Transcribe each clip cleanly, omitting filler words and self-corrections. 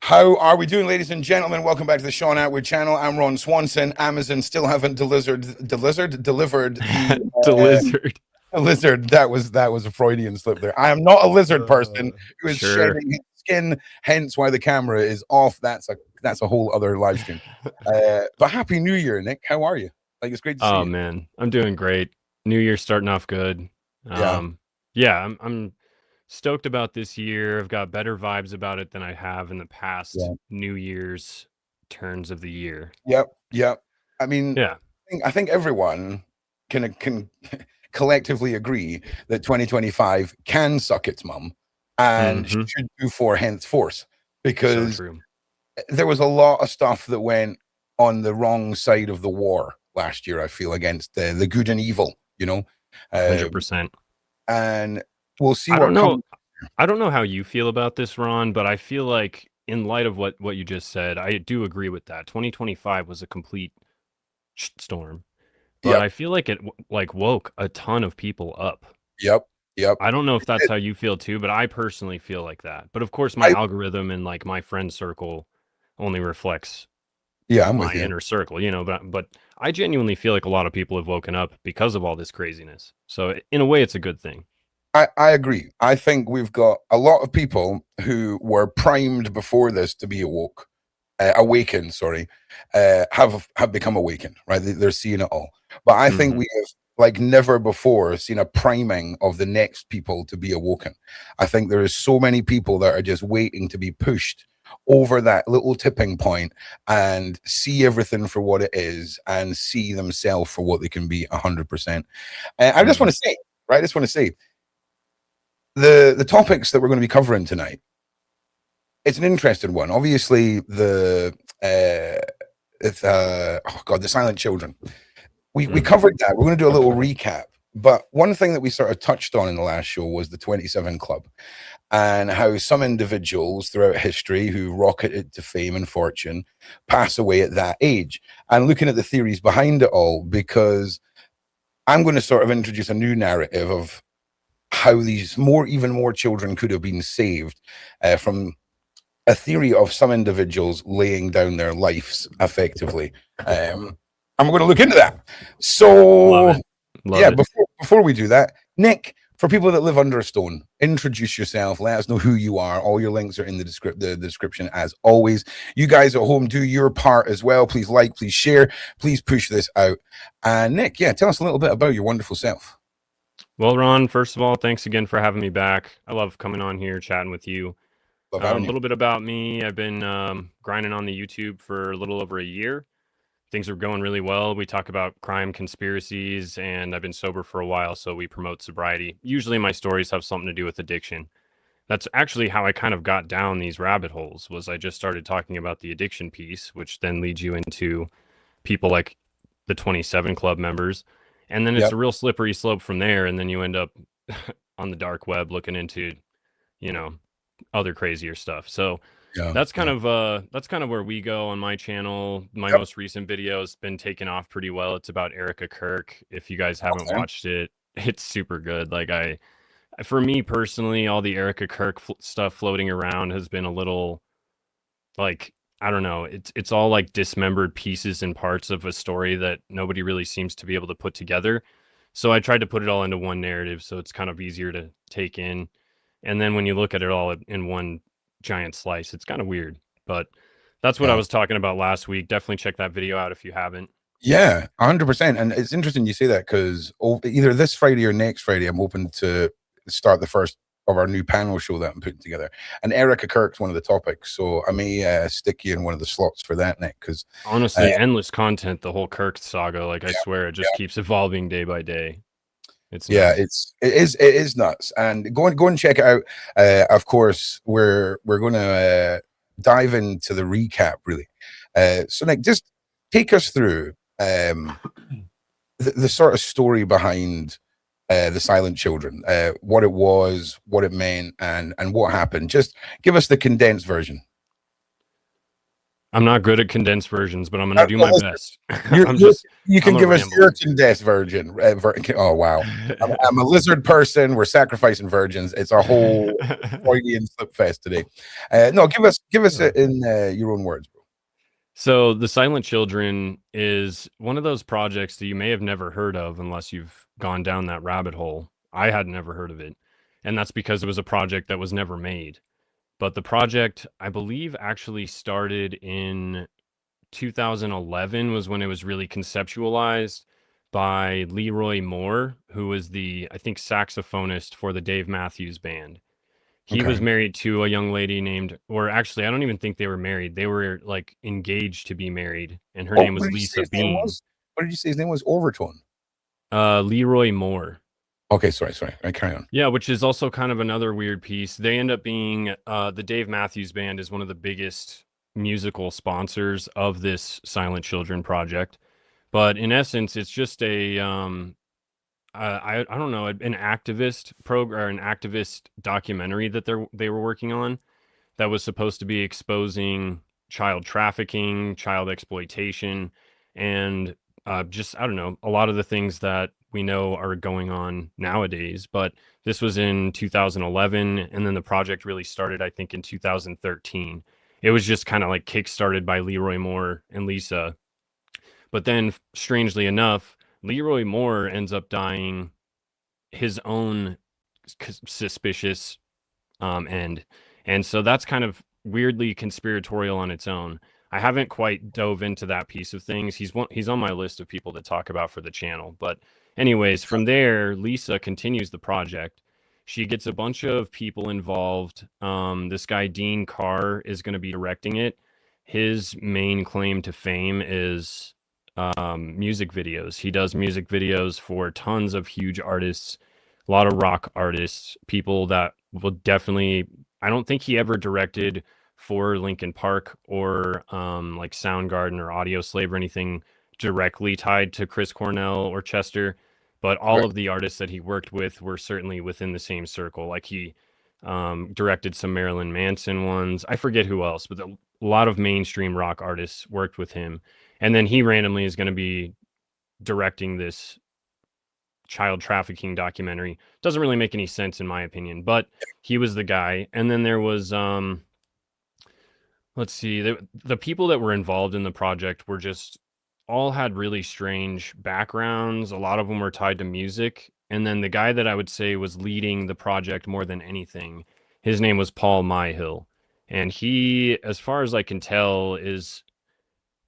How are we doing, ladies and gentlemen? Welcome back to the Shaun Attwood channel. I'm Ron Swanson. Amazon still haven't delivered the The lizard. lizard. That was a Freudian slip there. I am not a lizard person who is Sure. shedding his skin, hence why the camera is off. That's a whole other live stream. But Happy New Year, Nick. How are you? Like, it's great to see Oh you. man, I'm doing great. New Year starting off good. Yeah, Yeah, I'm stoked about this year. I've got better vibes about it than I have in the past yeah, New Year's turns of the year. yep, yep. I mean, Yeah. I think everyone can collectively agree that 2025 can suck its mum and Mm-hmm. should do for henceforth, So because true. there was a lot of stuff that went on the wrong side of the war last year, I feel, against the good and evil, um, 100%. and we'll see I don't what know. comes. I don't know how you feel about this, Ron, but I feel like in light of what you just said, I do agree with that. 2025 was a complete storm, but Yep, I feel like it woke a ton of people up. yep, yep. I don't know if that's how you feel too, but I personally feel like that. But of course, my I algorithm and like my friend circle only reflects Yeah, I'm my with you. inner circle, but I genuinely feel like a lot of people have woken up because of all this craziness. So in a way, it's a good thing. I agree. I think we've got a lot of people who were primed before this to be awakened, sorry, have become awakened, right? They're seeing it all. But I think Hmm. we have, like, never before seen a priming of the next people to be awoken. I think there is so many people that are just waiting to be pushed over that little tipping point and see everything for what it is and see themselves for what they can be 100%. And I just want Hmm. to say, right? I just want to say the topics that we're going to be covering tonight, it's an interesting one. Obviously, the silent children. We Hmm. covered that. We're going to do a little recap. But one thing that we sort of touched on in the last show was the 27 Club, and how some individuals throughout history who rocketed to fame and fortune pass away at that age. And looking at the theories behind it all, because I'm going to sort of introduce a new narrative of how even more children could have been saved from a theory of some individuals laying down their lives effectively. And we're going to look into that. Love So, it. Love yeah, it. before we do that, Nick, for people that live under a stone, introduce yourself. Let us know who you are. All your links are in the description, as always. You guys at home, do your part as well. Please like, please share, please push this out. And Nick, yeah, tell us a little bit about your wonderful self. Well, Ron, first of all, thanks again for having me back. I love coming on here, chatting with you. Love A having you. little bit about me. I've been grinding on the YouTube for a little over a year. Things are going really well. We talk about crime conspiracies, and I've been sober for a while, so we promote sobriety. Usually my stories have something to do with addiction. That's actually how I kind of got down these rabbit holes, was I just started talking about the addiction piece, which then leads you into people like the 27 Club members. And then it's Yep. a real slippery slope from there, and then you end up on the dark web looking into, you know, other crazier stuff. So Yeah. that's kind of where we go on my channel. My Yep. most recent video has been taken off pretty well. It's about Erica Kirk. If you guys haven't Okay. watched it, it's super good. For me personally, all the Erica Kirk stuff floating around has been a little, like, I don't know. It's all like dismembered pieces and parts of a story that nobody really seems to be able to put together. So I tried to put it all into one narrative, so it's kind of easier to take in. And then when you look at it all in one giant slice, it's kind of weird. But that's what I Yeah. was talking about last week. Definitely check that video out if you haven't. Yeah, 100%. And it's interesting you say that, because either this Friday or next Friday, I'm hoping to start the first of our new panel show that I'm putting together. And Erica Kirk's one of the topics. So I may stick you in one of the slots for that, Nick, because Honestly, endless content, the whole Kirk saga. Like, I yeah, swear it just keeps evolving day by day. It's yeah, nuts. it is nuts. And go and check it out. Of course, we're going to dive into the recap, really. So Nick, just take us through the sort of story behind the Silent Children, what it was, what it meant, and what happened. Just give us the condensed version. I'm not good at condensed versions, but I'm gonna do Well, my listen, best. you I'm you just you I'm can a give us your rambler. condensed version. Oh wow, I'm a lizard person. We're sacrificing virgins. It's a whole Freudian slip fest today. No, give us it in your own words, bro. So the Silent Children is one of those projects that you may have never heard of unless you've gone down that rabbit hole. I had never heard of it, and that's because it was a project that was never made. But the project, I believe, actually started in 2011 was when it was really conceptualized by Leroy Moore, who was the, I think, saxophonist for the Dave Matthews Band. He was Okay. married to a young lady named, or actually, I don't even think they were married. They were like engaged to be married, and her name What was did you say Lisa his name Bean. was? What did you say his name was? Overtone. Leroy Moore. Okay, sorry. I carry on. Yeah, which is also kind of another weird piece. They end up being the Dave Matthews Band is one of the biggest musical sponsors of this Silent Children project. But in essence, it's just a I don't know, an activist program or an activist documentary that they were working on that was supposed to be exposing child trafficking, child exploitation, and just, I don't know, a lot of the things that we know are going on nowadays. But this was in 2011, and then the project really started, I think, in 2013. It was just kind of like kickstarted by Leroy Moore and Lisa. But then, strangely enough, Leroy Moore ends up dying his own suspicious end. And so that's kind of weirdly conspiratorial on its own. I haven't quite dove into that piece of things. He's on my list of people to talk about for the channel. But anyways, from there, Lisa continues the project. She gets a bunch of people involved. This guy Dean Carr is going to be directing it. His main claim to fame is music videos. He does music videos for tons of huge artists, a lot of rock artists, people that will definitely. I don't think he ever directed for Linkin Park or like Soundgarden or Audio Slave or anything directly tied to Chris Cornell or Chester, but all Right. of the artists that he worked with were certainly within the same circle. Like he directed some Marilyn Manson ones. I forget who else, but a lot of mainstream rock artists worked with him. And then he randomly is going to be directing this child trafficking documentary. Doesn't really make any sense in my opinion, but he was the guy. And then there was let's see, the people that were involved in the project were just all had really strange backgrounds. A lot of them were tied to music. And then the guy that I would say was leading the project more than anything, his name was Paul Myhill. And he, as far as I can tell, is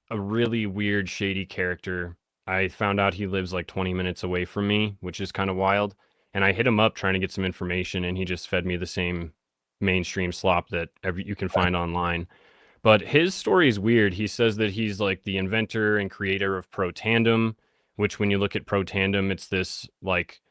a really weird, shady character. I found out he lives like 20 minutes away from me, which is kind of wild. And I hit him up trying to get some information, and he just fed me the same mainstream slop that you can find online. But his story is weird. He says that he's like the inventor and creator of Pro Tandem, which when you look at Pro Tandem, it's this like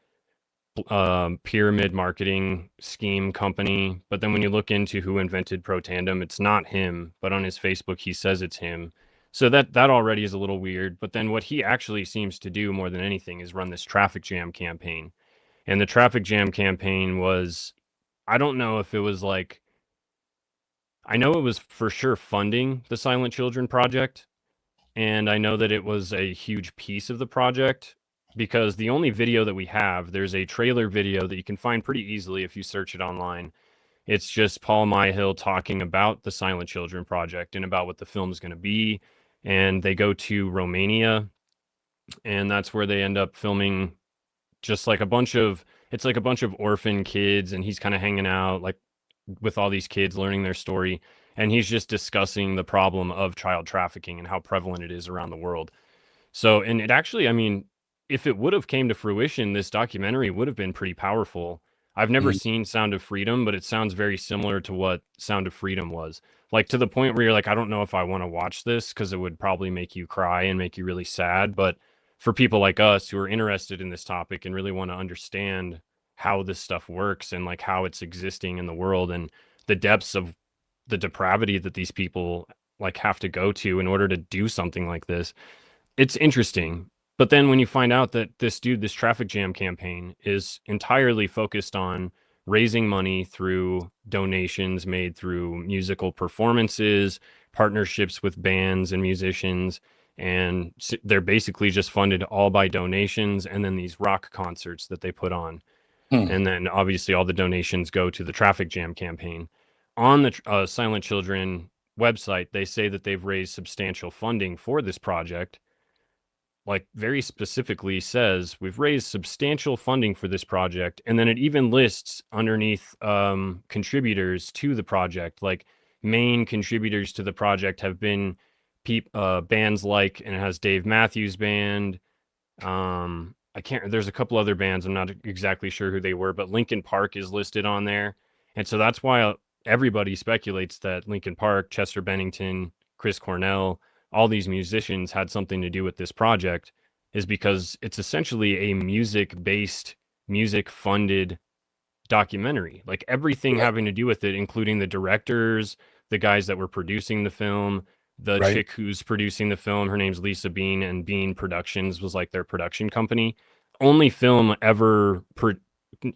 pyramid marketing scheme company. But then when you look into who invented Pro Tandem, it's not him, but on his Facebook he says it's him. So that already is a little weird. But then what he actually seems to do more than anything is run this traffic jam campaign. And the traffic jam campaign was, I don't know if it was like, I know it was for sure funding the Silent Children project, and I know that it was a huge piece of the project because the only video that we have, there's a trailer video that you can find pretty easily if you search it online. It's just Paul Myhill talking about the Silent Children project and about what the film is going to be. And they go to Romania, and that's where they end up filming just like a bunch of, it's like a bunch of orphan kids, and he's kind of hanging out like with all these kids learning their story, and he's just discussing the problem of child trafficking and how prevalent it is around the world. So, and it actually, I mean, if it would have came to fruition, this documentary would have been pretty powerful. I've never Mhm. seen Sound of Freedom, but it sounds very similar to what Sound of Freedom was. Like to the point where you're like, I don't know if I want to watch this because it would probably make you cry and make you really sad. But for people like us who are interested in this topic and really want to understand how this stuff works and like how it's existing in the world and the depths of the depravity that these people like have to go to in order to do something like this, it's interesting. But then when you find out that this dude, this traffic jam campaign is entirely focused on raising money through donations made through musical performances, partnerships with bands and musicians, and they're basically just funded all by donations, and then these rock concerts that they put on. Hmm. And then obviously all the donations go to the traffic jam campaign. On the Silent Children website, they say that they've raised substantial funding for this project. Like, very specifically says we've raised substantial funding for this project, and then it even lists underneath contributors to the project. Like, main contributors to the project have been bands like, and it has Dave Matthews Band, I can't, there's a couple other bands, I'm not exactly sure who they were, but Linkin Park is listed on there. And so that's why everybody speculates that Linkin Park, Chester Bennington, Chris Cornell, all these musicians had something to do with this project, is because it's essentially a music-based, music-funded documentary. Like, everything Right. having to do with it, including the directors, the guys that were producing the film, the Right. chick who's producing the film, her name's Lisa Bean, and Bean Productions was like their production company. Only film ever,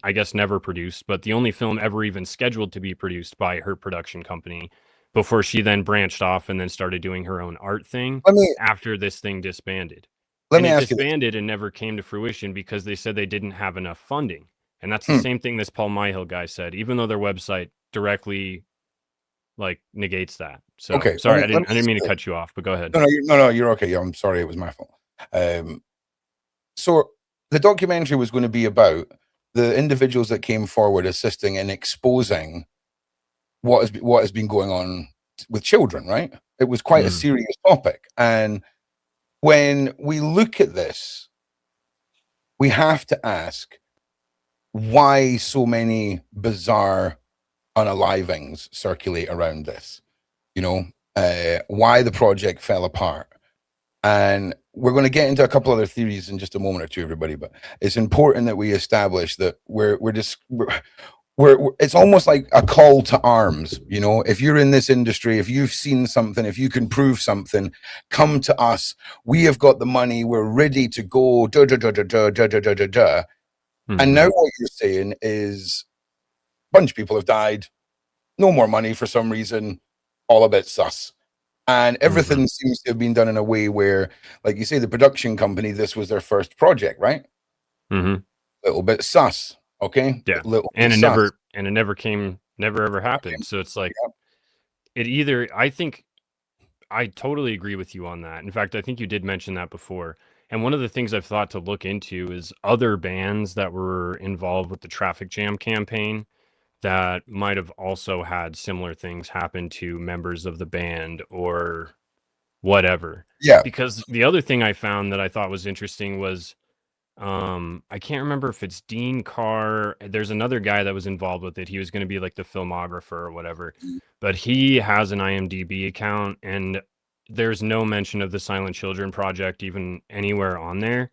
I guess never produced, but the only film ever even scheduled to be produced by her production company, before she then branched off and then started doing her own art thing Let me after this thing disbanded. let And me it ask you this. disbanded and never came to fruition because they said they didn't have enough funding. And that's the Hmm. same thing this Paul Myhill guy said, even though their website directly like negates that. So Okay. sorry, Let me I didn't ask mean you to this. cut you off, but go ahead. No, no, no, you're okay. I'm sorry, it was my fault. Um, so the documentary was going to be about the individuals that came forward assisting in exposing what has been going on with children, right? It was quite a Mm, serious topic. And when we look at this, we have to ask why so many bizarre unalivings circulate around this, you know, why the project fell apart. And we're going to get into a couple other theories in just a moment or two, everybody. But it's important that we establish that it's almost like a call to arms. You know, if you're in this industry, if you've seen something, if you can prove something, come to us. We have got the money. We're ready to go. Da, da, da, da, da, da, da, da, da, da. And hmm now what you're saying is a bunch of people have died. No more money for some reason. All a bit sus. And hmm everything seems to have been done in a way where, like you say, the production company, this was their first project, right? hmm Little bit sus, okay? Yeah. Little bit And sus. it never came, never ever happened. Okay. So it's like, Yeah. it either, I think I totally agree with you on that. In fact, I think you did mention that before. And one of the things I've thought to look into is other bands that were involved with the traffic jam campaign that might have also had similar things happen to members of the band or whatever. Yeah. Because the other thing I found that I thought was interesting was, I can't remember if it's Dean Carr. There's another guy that was involved with it. He was going to be like the filmographer or whatever, but he has an IMDb account, and there's no mention of the Silent Children project even anywhere on there.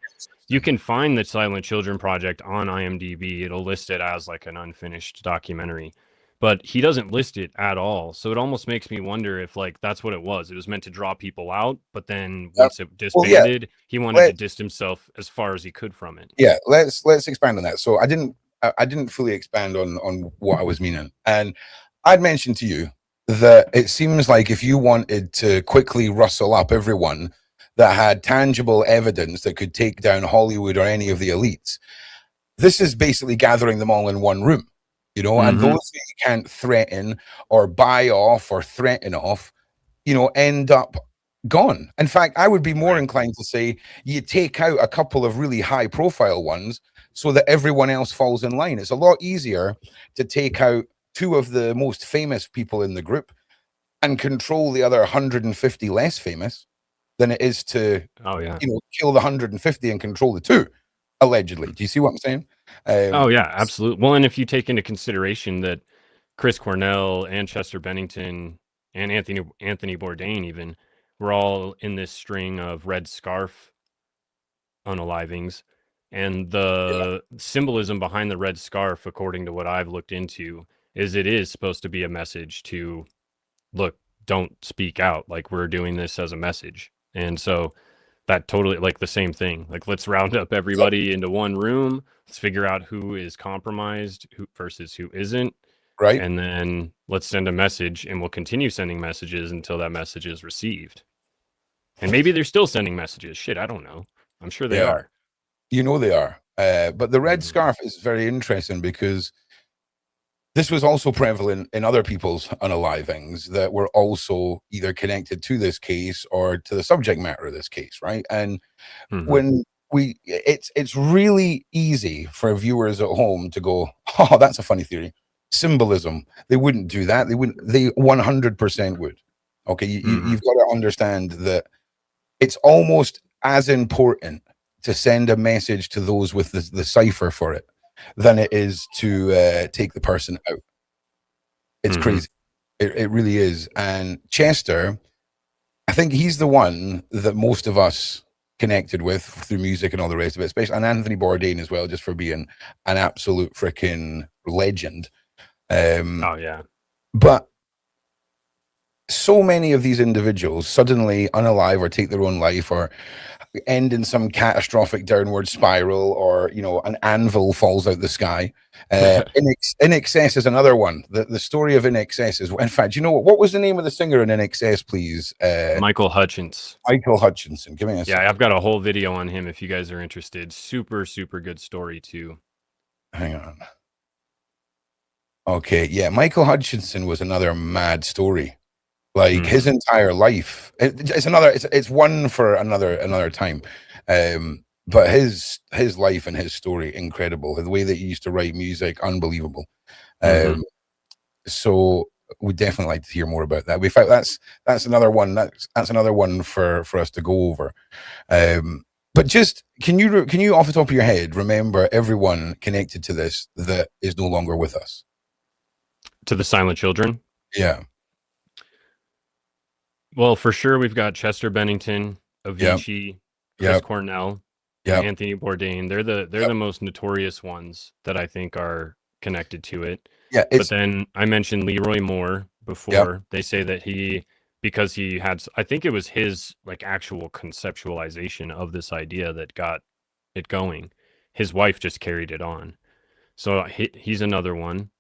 You can find the Silent Children project on IMDb. It'll list it as like an unfinished documentary, but he doesn't list it at all. So it almost makes me wonder if like that's what it was. It was meant to draw people out, but then Yep. once it Well, yeah. disbanded, he wanted to Let distance himself as far as he could from it. yeah. Let's expand on that. So I didn't fully expand on what I was meaning, and I'd mentioned to you that it seems like if you wanted to quickly rustle up everyone that had tangible evidence that could take down Hollywood or any of the elites, this is basically gathering them all in one room, you know, and Mm-hmm. those that you can't threaten or buy off or threaten off, you know, end up gone. In fact, I would be more Right. inclined to say you take out a couple of really high profile ones so that everyone else falls in line. It's a lot easier to take out two of the most famous people in the group and control the other 150 less famous than it is to, Oh yeah. you know, kill the 150 and control the two, allegedly. Do you see what I'm saying? Oh yeah, absolutely. Well, and if you take into consideration that Chris Cornell and Chester Bennington and Anthony Bourdain even were all in this string of Red Scarf unalivings, and Yeah, the symbolism behind the red scarf, according to what I've looked into, is it is supposed to be a message to look, don't speak out, like we're doing this as a message. And so that totally, like, the same thing, like, let's round up everybody into one room, let's figure out who is compromised, who versus who isn't, Right. and then let's send a message, and we'll continue sending messages until that message is received. And maybe they're still sending messages. Shit, I don't know. I'm sure they Yeah. are. You know they are. But the red Mhm. scarf is very interesting because this was also prevalent in other people's unalivings that were also either connected to this case or to the subject matter of this case, right? And Mhm. when it's really easy for viewers at home to go, oh, that's a funny theory. Symbolism. They wouldn't do that. They 100% would. Okay, Mhm. you've got to understand that it's almost as important to send a message to those with the cipher for it than it is to take the person out. It's Mhm. crazy. It really is. And Chester, I think he's the one that most of us connected with through music and all the rest of it, especially, and Anthony Bourdain as well, just for being an absolute freaking legend. Oh yeah. But so many of these individuals suddenly unalive or take their own life or end in some catastrophic downward spiral, or an anvil falls out the sky. In Excess is another one. The story of In Excess is, in fact, you know what was the name of the singer in In Excess, please? Michael Hutchins. Michael Hutchinson. Give me a Yeah, I've second. got a whole video on him if you guys are interested. Super, super good story too. Hang on. Okay, yeah, Michael Hutchinson was another mad story. Like his Mhm. entire life, it's one for another time. But his life and his story, incredible. The way that he used to write music, unbelievable. Mhm. Um, so we'd definitely like to hear more about that. We found that's another one. That's another one for us to go over. But just can you off the top of your head remember everyone connected to this that is no longer with us? To the Silent Children. Yeah. Well, for sure, we've got Chester Bennington, Yep. Avicii, Chris Yep. Cornell, and Yep. Anthony Bourdain. They're Yep. the most notorious ones that I think are connected to it. Yeah. But then I mentioned Leroy Moore Yep. before. They say that because he had, I think it was his like actual conceptualization of this idea that got it going. His wife just carried it on. So he's another one.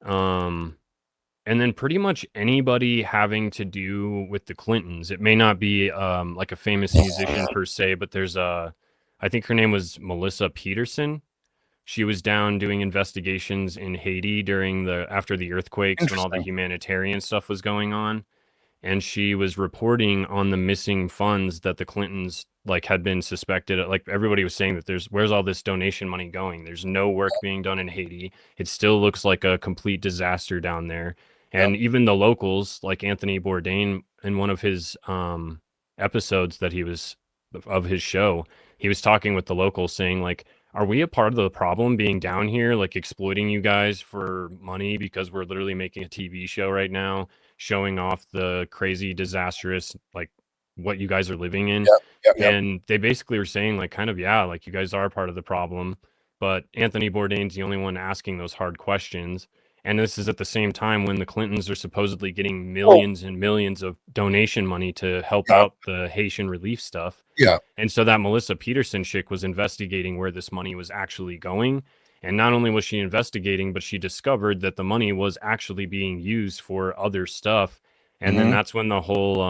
Um, and then pretty much anybody having to do with the Clintons. It may not be like a famous musician per se, but I think her name was Melissa Peterson. She was down doing investigations in Haiti after the earthquakes when all the Interesting. humanitarian stuff was going on, and she was reporting on the missing funds that the Clintons like had been suspected. Like everybody was saying that where's all this donation money going? There's no work being done in Haiti. It still looks like a complete disaster down there. Yep. And even the locals, like Anthony Bourdain, in one of his episodes of his show, he was talking with the locals saying like, are we a part of the problem being down here, like exploiting you guys for money because we're literally making a TV show right now, showing off the crazy, disastrous, like what you guys are living in? Yep. Yep. Yep. And they basically were saying, like, kind of, yeah, like you guys are part of the problem. But Anthony Bourdain's the only one asking those hard questions. And this is at the same time when the Clintons are supposedly getting Oh, millions and millions of donation money to help yeah. out the Haitian relief stuff. Yeah. And so that Melissa Peterson chick was investigating where this money was actually going. And not only was she investigating, but she discovered that the money was actually being used for other stuff. And then Mm-hmm. that's when the whole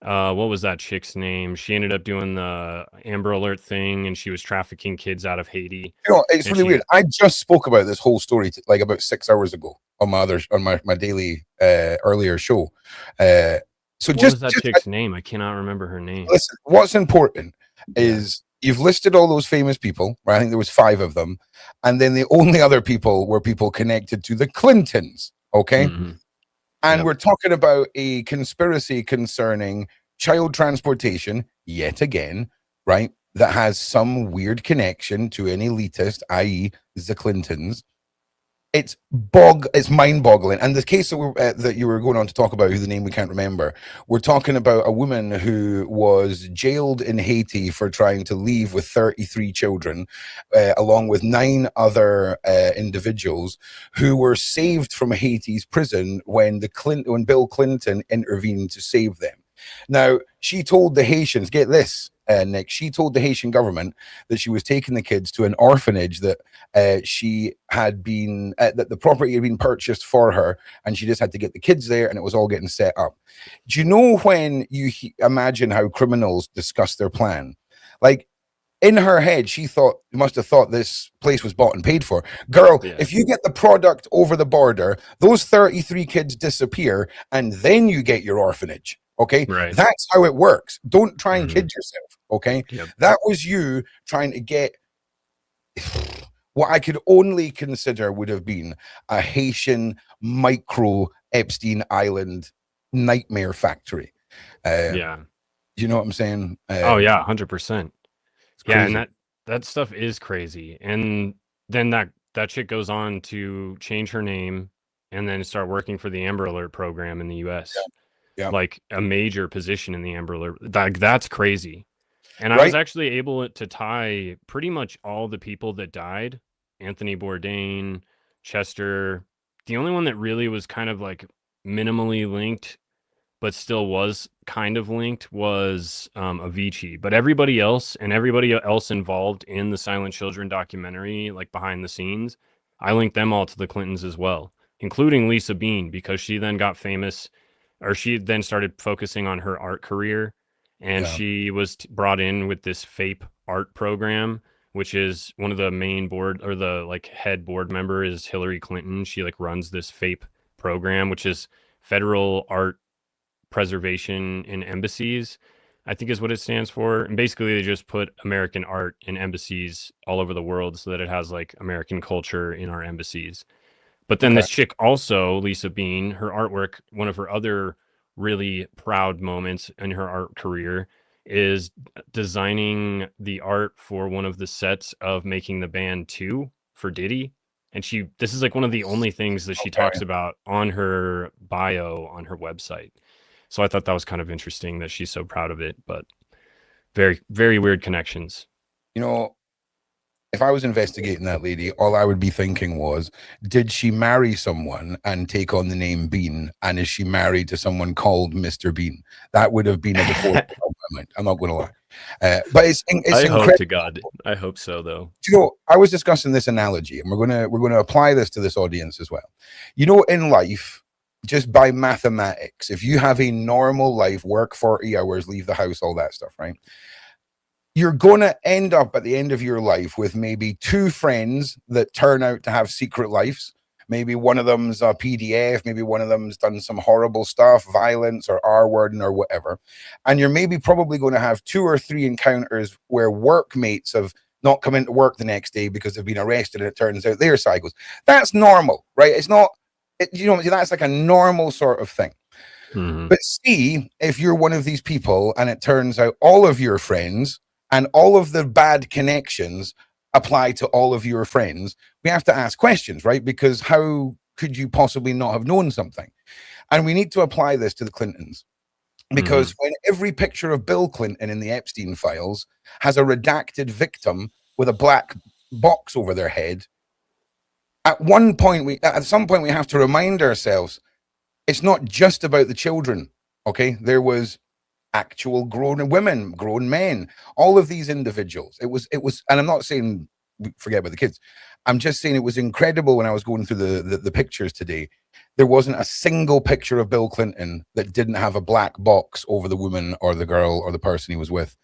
what was that chick's name? She ended up doing the Amber Alert thing, and she was trafficking kids out of Haiti. It's And really weird. she I just spoke about this whole story like about 6 hours ago on my daily earlier show. So What was just that just chick's name? I cannot remember her name. listen. What's important Yeah. is you've listed all those famous people. Right? I think there was 5 of them, and then the only other people were people connected to the Clintons. Okay. Mhm. And Yep. we're talking about a conspiracy concerning child transportation, yet again, right? That has some weird connection to an elitist, i.e., the Clintons. It's mind-boggling. And the case that you were going on to talk about, who the name we can't remember, we're talking about a woman who was jailed in Haiti for trying to leave with 33 children, along with 9 other individuals who were saved from Haiti's prison when Bill Clinton intervened to save them. Now, she told the Haitians, get this, Nick, she told the Haitian government that she was taking the kids to an orphanage that she had been, that the property had been purchased for her, and she just had to get the kids there, and it was all getting set up. Do you know when you imagine how criminals discuss their plan? Like, in her head, she must have thought this place was bought and paid for. Girl, Yeah. if you get the product over the border, those 33 kids disappear, and then you get your orphanage. Okay, Right. that's how it works. Don't try and kid yourself. Okay, Yep. that was you trying to get what I could only consider would have been a Haitian micro Epstein Island nightmare factory. Yeah. You know what I'm saying? Oh yeah, 100%. It's Yeah, crazy. and that stuff is crazy. And then that chick goes on to change her name and then start working for the Amber Alert program in the US. Yeah. Like a major position in the Amber Alert. That's crazy. And I was Right? actually able to tie pretty much all the people that died, Anthony Bourdain, Chester. The only one that really was kind of like minimally linked but still was kind of linked was Avicii. But everybody else and everybody else involved in the Silent Children documentary, like behind the scenes, I linked them all to the Clintons as well, including Lisa Bean, because she then got famous, or she then started focusing on her art career. And Yeah. she was brought in with this FAPE art program, which is one of the main board, or the like head board member is Hillary Clinton. She like runs this FAPE program, which is Federal Art Preservation in Embassies, I think is what it stands for. And basically they just put American art in embassies all over the world so that it has like American culture in our embassies. But then Okay. this chick also, Lisa Bean, her artwork, one of her other really proud moments in her art career is designing the art for one of the sets of Making the Band 2 for Diddy. And this is like one of the only things that she Okay. talks about on her bio on her website. So I thought that was kind of interesting that she's so proud of it, but very, very weird connections. You know, if I was investigating that lady, all I would be thinking was, did she marry someone and take on the name Bean? And is she married to someone called Mr. Bean? That would have been a before my mind. I'm not going to lie. But it's I hope incredible. to God. I hope so, though. You know, I was discussing this analogy, and we're gonna apply this to this audience as well. You know, in life, just by mathematics, if you have a normal life, work 40 hours, leave the house, all that stuff, right? You're going to end up at the end of your life with maybe two friends that turn out to have secret lives. Maybe one of them's a PDF, maybe one of them's done some horrible stuff, violence or R-wording or whatever. And you're maybe probably going to have 2 or 3 encounters where workmates have not come into work the next day because they've been arrested, and it turns out their side goes. That's normal, right? It's not, that's like a normal sort of thing. Mm-hmm. But see, if you're one of these people and it turns out all of your friends and all of the bad connections apply to all of your friends, we have to ask questions, right? Because how could you possibly not have known something? And we need to apply this to the Clintons. Because when every picture of Bill Clinton in the Epstein files has a redacted victim with a black box over their head, at some point we have to remind ourselves it's not just about the children. Okay, there was actual grown women, grown men, all of these individuals. It was, and I'm not saying forget about the kids. I'm just saying it was incredible when I was going through the pictures today. There wasn't a single picture of Bill Clinton that didn't have a black box over the woman or the girl or the person he was with.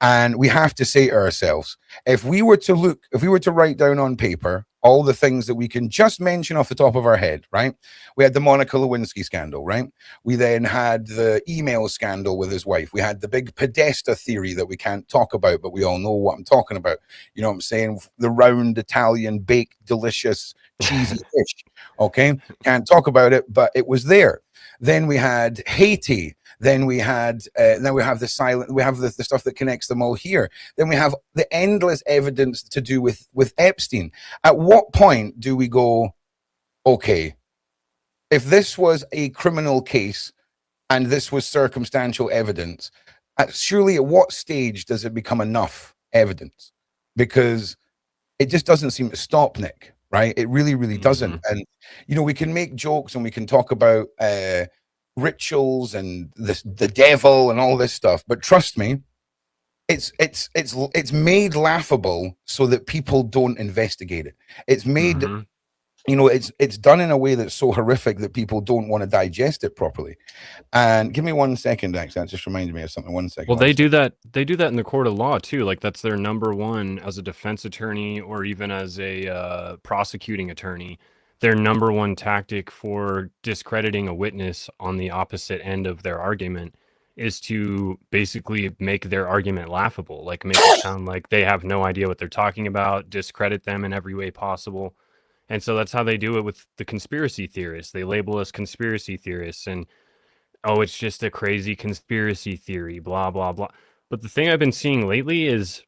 And we have to say to ourselves, if we were to write down on paper all the things that we can just mention off the top of our head, right? We had the Monica Lewinsky scandal, right? We then had the email scandal with his wife. We had the big Podesta theory that we can't talk about, but we all know what I'm talking about. You know what I'm saying? The round Italian baked delicious cheesy fish. Okay, can't talk about it, but it was there. Then we had Haiti. Then we have the stuff that connects them all here. Then we have the endless evidence to do with Epstein. At what point do we go, okay, if this was a criminal case and this was circumstantial evidence, surely at what stage does it become enough evidence? Because it just doesn't seem to stop, Nick, right? It really, really doesn't. And, we can make jokes and we can talk about rituals and the devil and all this stuff. But trust me, it's made laughable so that people don't investigate it. It's made, Hmm. it's done in a way that's so horrific that people don't want to digest it properly. And give me 1 second, actually, that just reminded me of something. One second, Well, one they second. do that. They do that in the court of law too. Like that's their number one as a defense attorney, or even as a prosecuting attorney. Their number one tactic for discrediting a witness on the opposite end of their argument is to basically make their argument laughable, like make it sound like they have no idea what they're talking about, discredit them in every way possible. And so that's how they do it with the conspiracy theorists. They label us conspiracy theorists and oh, it's just a crazy conspiracy theory, blah, blah, blah. But the thing I've been seeing lately is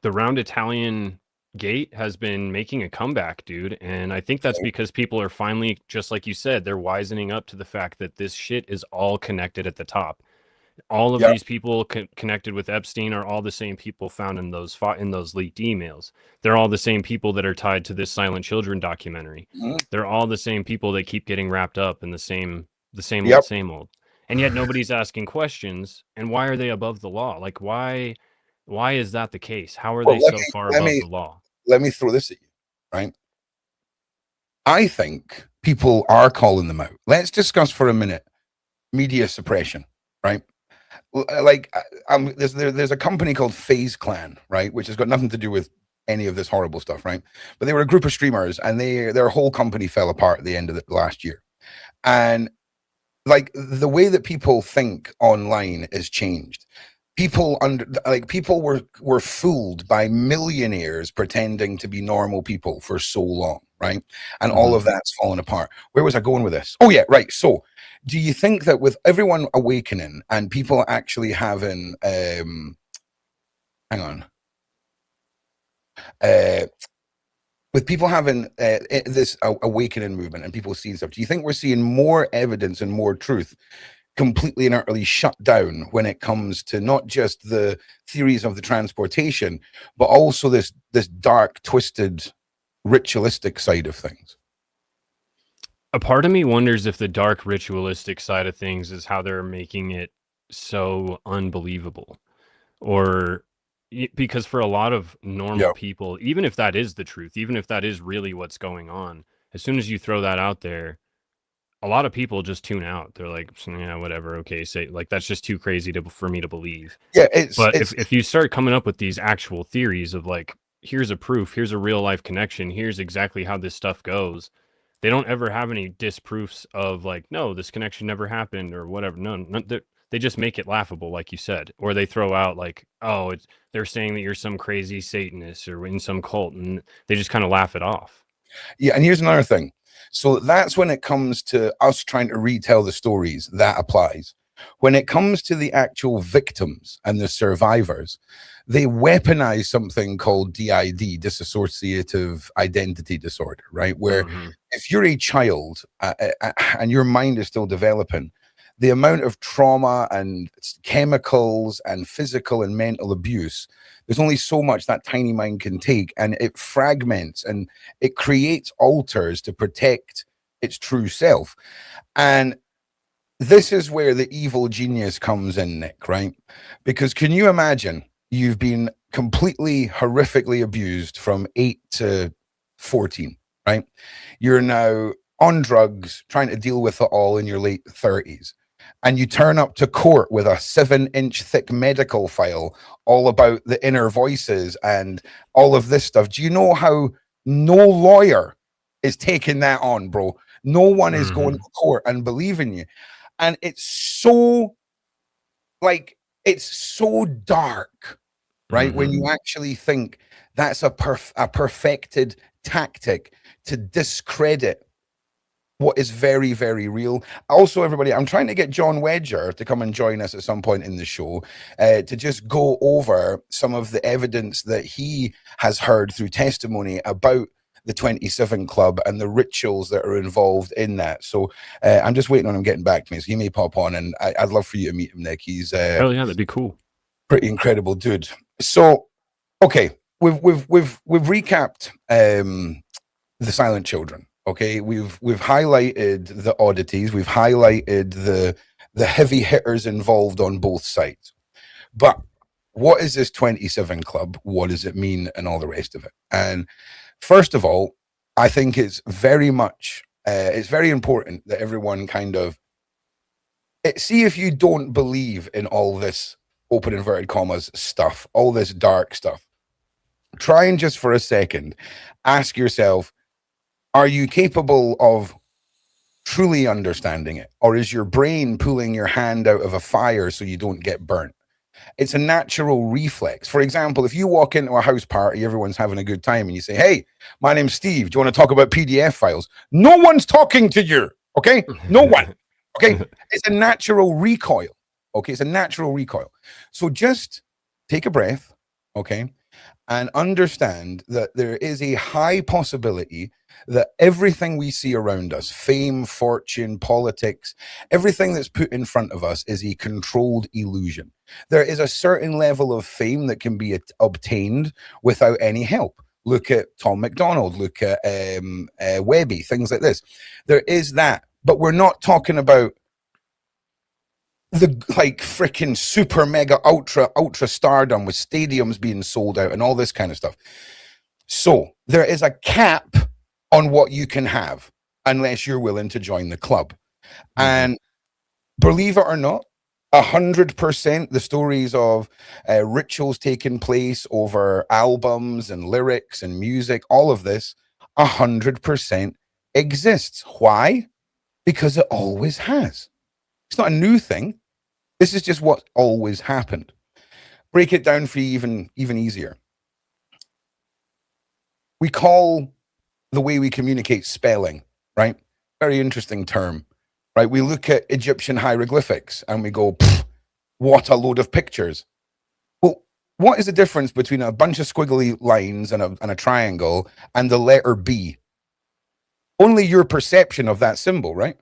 the round Italian gate has been making a comeback, dude. And I think that's because people are finally, just like you said, they're wisening up to the fact that this shit is all connected at the top. All of Yeah. these people connected with Epstein are all the same people found in those leaked emails. They're all the same people that are tied to this Silent Children documentary. Mhm. They're all the same people that keep getting wrapped up in the Yep. same old. And yet nobody's asking questions. And why are they above the law? Like why is that the case? How are Well, they so far let above me the law? let me throw this at you, right? I think people are calling them out. Let's discuss for a minute media suppression, right? Like, there's a company called Phase Clan, right, which has got nothing to do with any of this horrible stuff, right? But they were a group of streamers, and their whole company fell apart at the end of the last year. And like the way that people think online is changed. People were fooled by millionaires pretending to be normal people for so long, right? And all Mhm. of that's fallen apart. Where was I going with this? Oh yeah, right. So do you think that with everyone awakening and people actually having hang on uh with people having this awakening movement and people seeing stuff, do you think we're seeing more evidence and more truth completely and utterly shut down when it comes to not just the theories of the transportation, but also this dark, twisted, ritualistic side of things? A part of me wonders if the dark ritualistic side of things is how they're making it so unbelievable. Or because for a lot of normal Yeah. people, even if that is the truth, even if that is really what's going on, as soon as you throw that out there, a lot of people just tune out. They're like, yeah, whatever. Okay, say like that's just too crazy for me to believe. Yeah, it's But it's if you start coming up with these actual theories of like, here's a proof, here's a real life connection, here's exactly how this stuff goes, they don't ever have any disproofs of like, no, this connection never happened or whatever. No, they just make it laughable, like you said, or they throw out like, oh, they're saying that you're some crazy Satanist or in some cult, and they just kind of laugh it off. Yeah, and here's another thing. So that's when it comes to us trying to retell the stories, that applies. When it comes to the actual victims and the survivors, they weaponize something called DID, dissociative identity disorder, right? Where Hmm. if you're a child and your mind is still developing, the amount of trauma and chemicals and physical and mental abuse, there's only so much that tiny mind can take, and it fragments and it creates altars to protect its true self. And this is where the evil genius comes in, Nick, right? Because can you imagine you've been completely horrifically abused from 8 to 14, right? You're now on drugs, trying to deal with it all in your late 30s. And you turn up to court with a 7-inch thick medical file all about the inner voices and all of this stuff. Do you know how no lawyer is taking that on, bro? No one is going Hmm. to court and believing you. And it's so, like, it's so dark, right? When Hmm. you actually think that's a perfected tactic to discredit what is very, very real. Also, everybody, I'm trying to get John Wedger to come and join us at some point in the show to just go over some of the evidence that he has heard through testimony about the 27 Club and the rituals that are involved in that. So I'm just waiting on him getting back to me. So he may pop on, and I'd love for you to meet him, Nick. He's Hell yeah, that'd be cool. pretty incredible dude. So, okay, we've recapped the silent children. Okay, we've highlighted the oddities, we've highlighted the heavy hitters involved on both sides. But what is this 27 Club? What does it mean? And all the rest of it. And first of all, I think it's very much, it's very important that everyone kind of, see if you don't believe in all this open inverted commas stuff, all this dark stuff. Try and just for a second ask yourself, are you capable of truly understanding it? Or is your brain pulling your hand out of a fire so you don't get burnt? It's a natural reflex. For example, if you walk into a house party, everyone's having a good time, and you say, hey, my name's Steve. Do you want to talk about PDF files? No one's talking to you. Okay? No one. Okay? It's a natural recoil. Okay? It's a natural recoil. So just take a breath. Okay? And understand that there is a high possibility that everything we see around us, fame, fortune, politics, everything that's put in front of us is a controlled illusion. There is a certain level of fame that can be obtained without any help. Look at Tom McDonald, look at Webby, things like this. There is that, but we're not talking about the like freaking super mega ultra stardom with stadiums being sold out and all this kind of stuff. So there is a cap on what you can have unless you're willing to join the club. Mm-hmm. And believe it or not, 100% the stories of rituals taking place over albums and lyrics and music, all of this 100% exists. Why? Because it always has. It's not a new thing. This is just what always happened. Break it down for you even easier. We call the way we communicate spelling, right? Very interesting term, right? We look at Egyptian hieroglyphics and we go, what a load of pictures. Well, what is the difference between a bunch of squiggly lines and a triangle and the letter B? Only your perception of that symbol, right?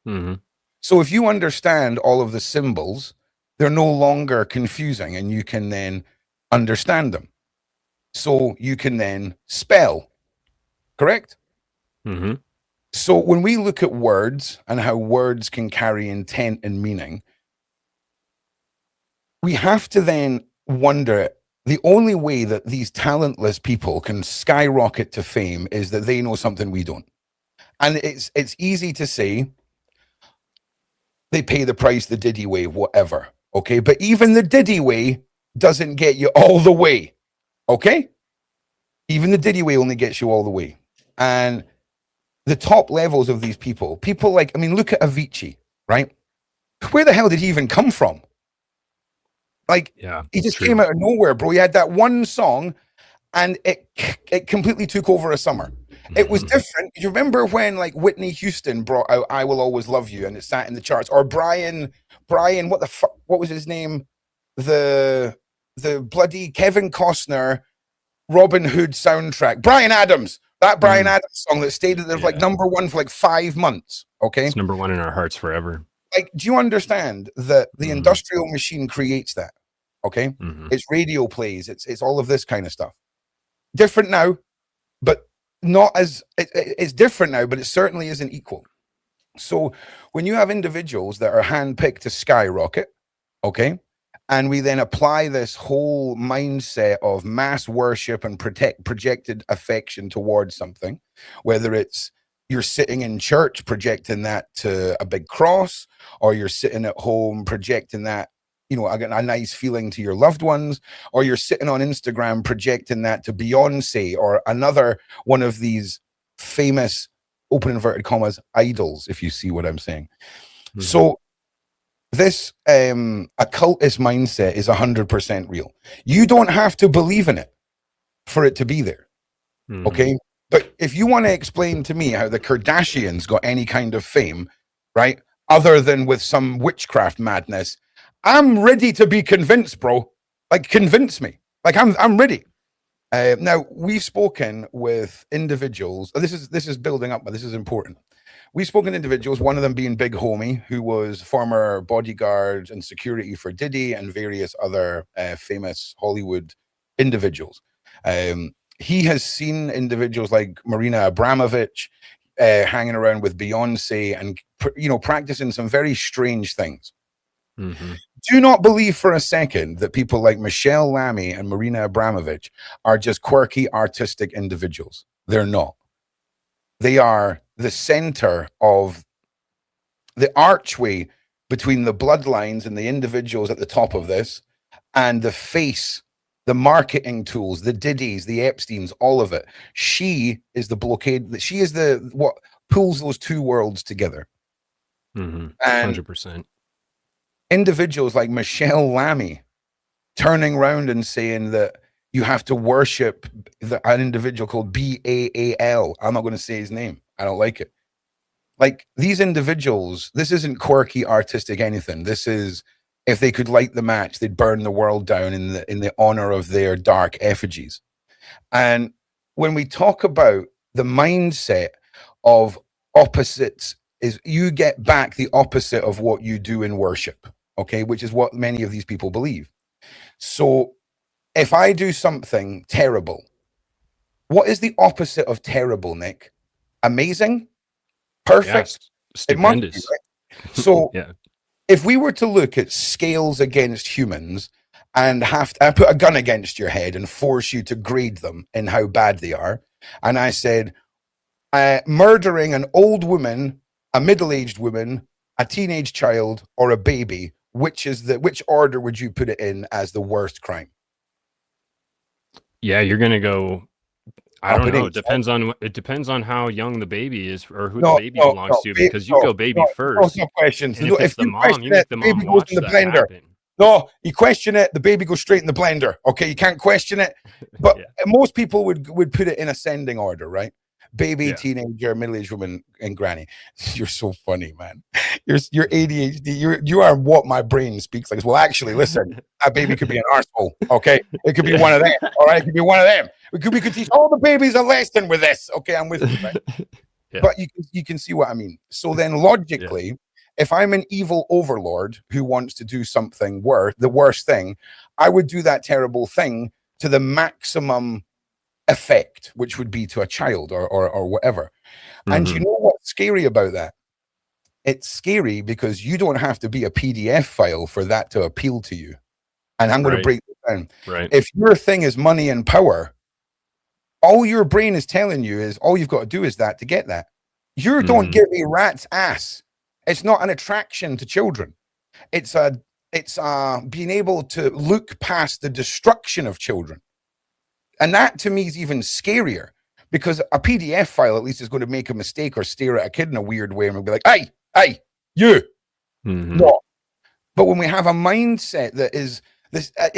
Mm-hmm. So if you understand all of the symbols, they're no longer confusing and you can then understand them. So you can then spell, correct? Mm-hmm. So when we look at words and how words can carry intent and meaning, we have to then wonder, the only way that these talentless people can skyrocket to fame is that they know something we don't. And it's easy to say, they pay the price the Diddy way, whatever. Okay. But even the Diddy way doesn't get you all the way. Okay. Even the Diddy way only gets you all the way. And the top levels of these people like, I mean, look at Avicii, right? Where the hell did he even come from? Like, yeah, he just came out of nowhere, bro. He had that one song and it completely took over a summer. It was different. You remember when like Whitney Houston brought out I Will Always Love You and it sat in the charts? Or Brian, what the fuck, what was his name? The bloody Kevin Costner Robin Hood soundtrack. Bryan Adams. That Bryan Adams song that stayed there like #1 for like 5 months. Okay. It's #1 in our hearts forever. Like, do you understand that the industrial machine creates that? Okay. It's radio plays. It's all of this kind of stuff. Different now, but not as it's different now, but it certainly isn't equal. So when you have individuals that are handpicked to skyrocket, okay, and we then apply this whole mindset of mass worship and projected affection towards something, whether it's you're sitting in church projecting that to a big cross, or you're sitting at home projecting that, you know, a nice feeling to your loved ones, or you're sitting on Instagram projecting that to Beyonce or another one of these famous, open inverted commas, idols, if you see what I'm saying. So this occultist mindset is 100% real. You don't have to believe in it for it to be there. Okay. But if you want to explain to me how the Kardashians got any kind of fame, right, other than with some witchcraft madness, I'm ready to be convinced, bro. Like, convince me. Like, I'm ready. Now, we've spoken with individuals. This is building up, but this is important. We've spoken to individuals, one of them being Big Homie, who was former bodyguard and security for Diddy and various other famous Hollywood individuals. He has seen individuals like Marina Abramovich hanging around with Beyonce and, you know, practicing some very strange things. Do not believe for a second that people like Michelle Lamy and Marina Abramovich are just quirky, artistic individuals. They're not. They are the center of the archway between the bloodlines and the individuals at the top of this and the face, the marketing tools, the Diddy's, the Epstein's, all of it. She is the blockade. She is the what pulls those two worlds together. And 100%. Individuals like Michelle Lamy turning around and saying that you have to worship an individual called Baal. I'm not going to say his name. I don't like it. Like these individuals, this isn't quirky, artistic anything. This is, if they could light the match, they'd burn the world down in the honor of their dark effigies. And when we talk about the mindset of opposites, is you get back the opposite of what you do in worship, okay, which is what many of these people believe. So if I do something terrible, what is the opposite of terrible, Nick? Amazing? Perfect? Yeah, stupendous. It must be, right? So yeah. If we were to look at scales against humans and I put a gun against your head and force you to grade them in how bad they are, and I said, murdering an old woman, a middle-aged woman, a teenage child, or a baby, which order would you put it in as the worst crime? Yeah, you're gonna go. I don't know. It depends on how young the baby is or who the baby belongs to, because you go baby first. No questions. And if it's the mom, you make the mom watch that happen. No, you question it, the baby goes straight in the blender. Okay, you can't question it. But most people would put it in ascending order, right? Baby, teenager, middle-aged woman, and granny. You're so funny, man. You're ADHD. You are what my brain speaks like. Well, actually, listen, that baby could be an arsehole. Okay, it could be one of them. All right, it could be one of them. We could teach all the babies a lesson with this. Okay, I'm with you, right? But you can see what I mean. So then, logically, if I'm an evil overlord who wants to do something the worst thing, I would do that terrible thing to the maximum effect, which would be to a child or whatever. And you know what's scary about that? It's scary because you don't have to be a PDF file for that to appeal to you. And I'm going to break this down. Right. If your thing is money and power, all your brain is telling you is all you've got to do is that to get that. You don't give a rat's ass. It's not an attraction to children. It's being able to look past the destruction of children. And that to me is even scarier, because a PDF file at least is going to make a mistake or stare at a kid in a weird way and will be like, hey, you. No. But when we have a mindset that is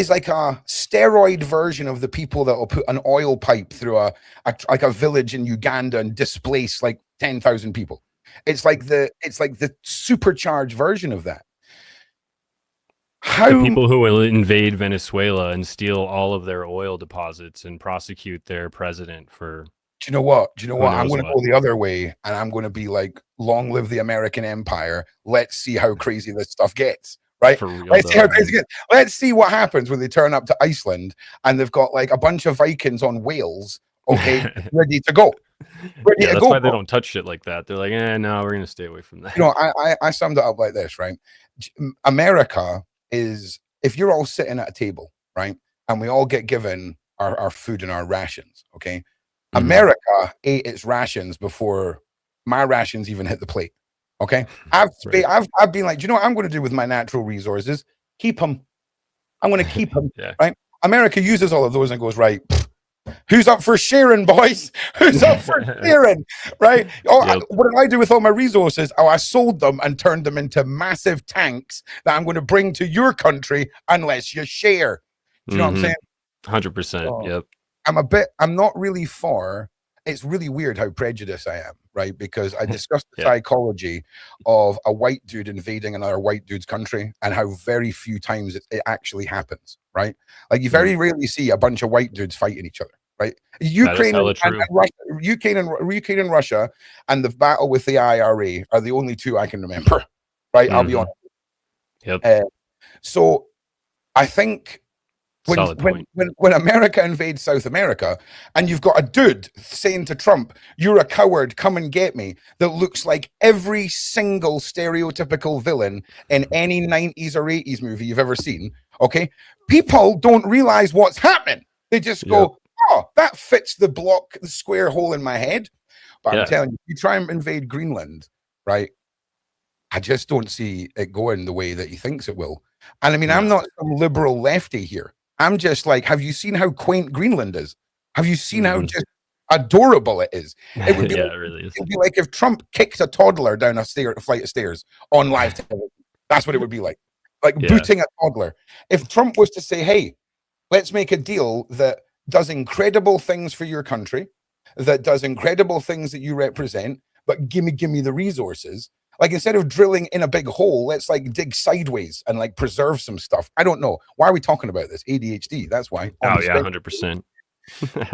like a steroid version of the people that will put an oil pipe through a village in Uganda and displace like 10,000 people. It's like the supercharged version of that. The people who will invade Venezuela and steal all of their oil deposits and prosecute their president for. Do you know what? I'm going to go the other way, and I'm going to be like, long live the American empire. Let's see how crazy this stuff gets. Right? Let's see how crazy it gets. Let's see what happens when they turn up to Iceland and they've got like a bunch of Vikings on whales, okay, ready to go. That's why they don't touch shit like that. They're like, no, we're going to stay away from that. You know, I summed it up like this, right? America is, if you're all sitting at a table, right, and we all get given our food and our rations, okay? America ate its rations before my rations even hit the plate, okay? I've been like, do you know what I'm going to do with my natural resources? Keep them. I'm going to keep them, right? America uses all of those and goes, right, who's up for sharing, boys? Who's up for sharing, right? What did I do with all my resources? I sold them and turned them into massive tanks that I'm going to bring to your country unless you share. Do you know what I'm saying? 100%. Yep. I'm not really for, it's really weird how prejudiced I am, right? Because I discussed the psychology of a white dude invading another white dude's country and how very few times it actually happens, right? Like you very rarely see a bunch of white dudes fighting each other, right? Ukraine and Russia and the battle with the IRA are the only two I can remember, right? I'll be honest. Yep. So I think When Solid point. when America invades South America, and you've got a dude saying to Trump, "You're a coward, come and get me," that looks like every single stereotypical villain in any 90s or 80s movie you've ever seen. Okay, people don't realize what's happening. They just Yep. go, "Oh, that fits the block, the square hole in my head." But Yeah. I'm telling you, you try and invade Greenland, right? I just don't see it going the way that he thinks it will. And I mean, I'm No. not some liberal lefty here. I'm just like, have you seen how quaint Greenland is? Have you seen how just adorable it is? It would be Yeah, like, it really is. it would be like if Trump kicked a toddler down a flight of stairs on live television. That's what it would be like Yeah. booting a toddler. If Trump was to say, "Hey, let's make a deal that does incredible things for your country, that does incredible things that you represent, but give me the resources." Like instead of drilling in a big hole, let's like dig sideways and like preserve some stuff. I don't know. Why are we talking about this? ADHD. That's why. Oh yeah, 100%.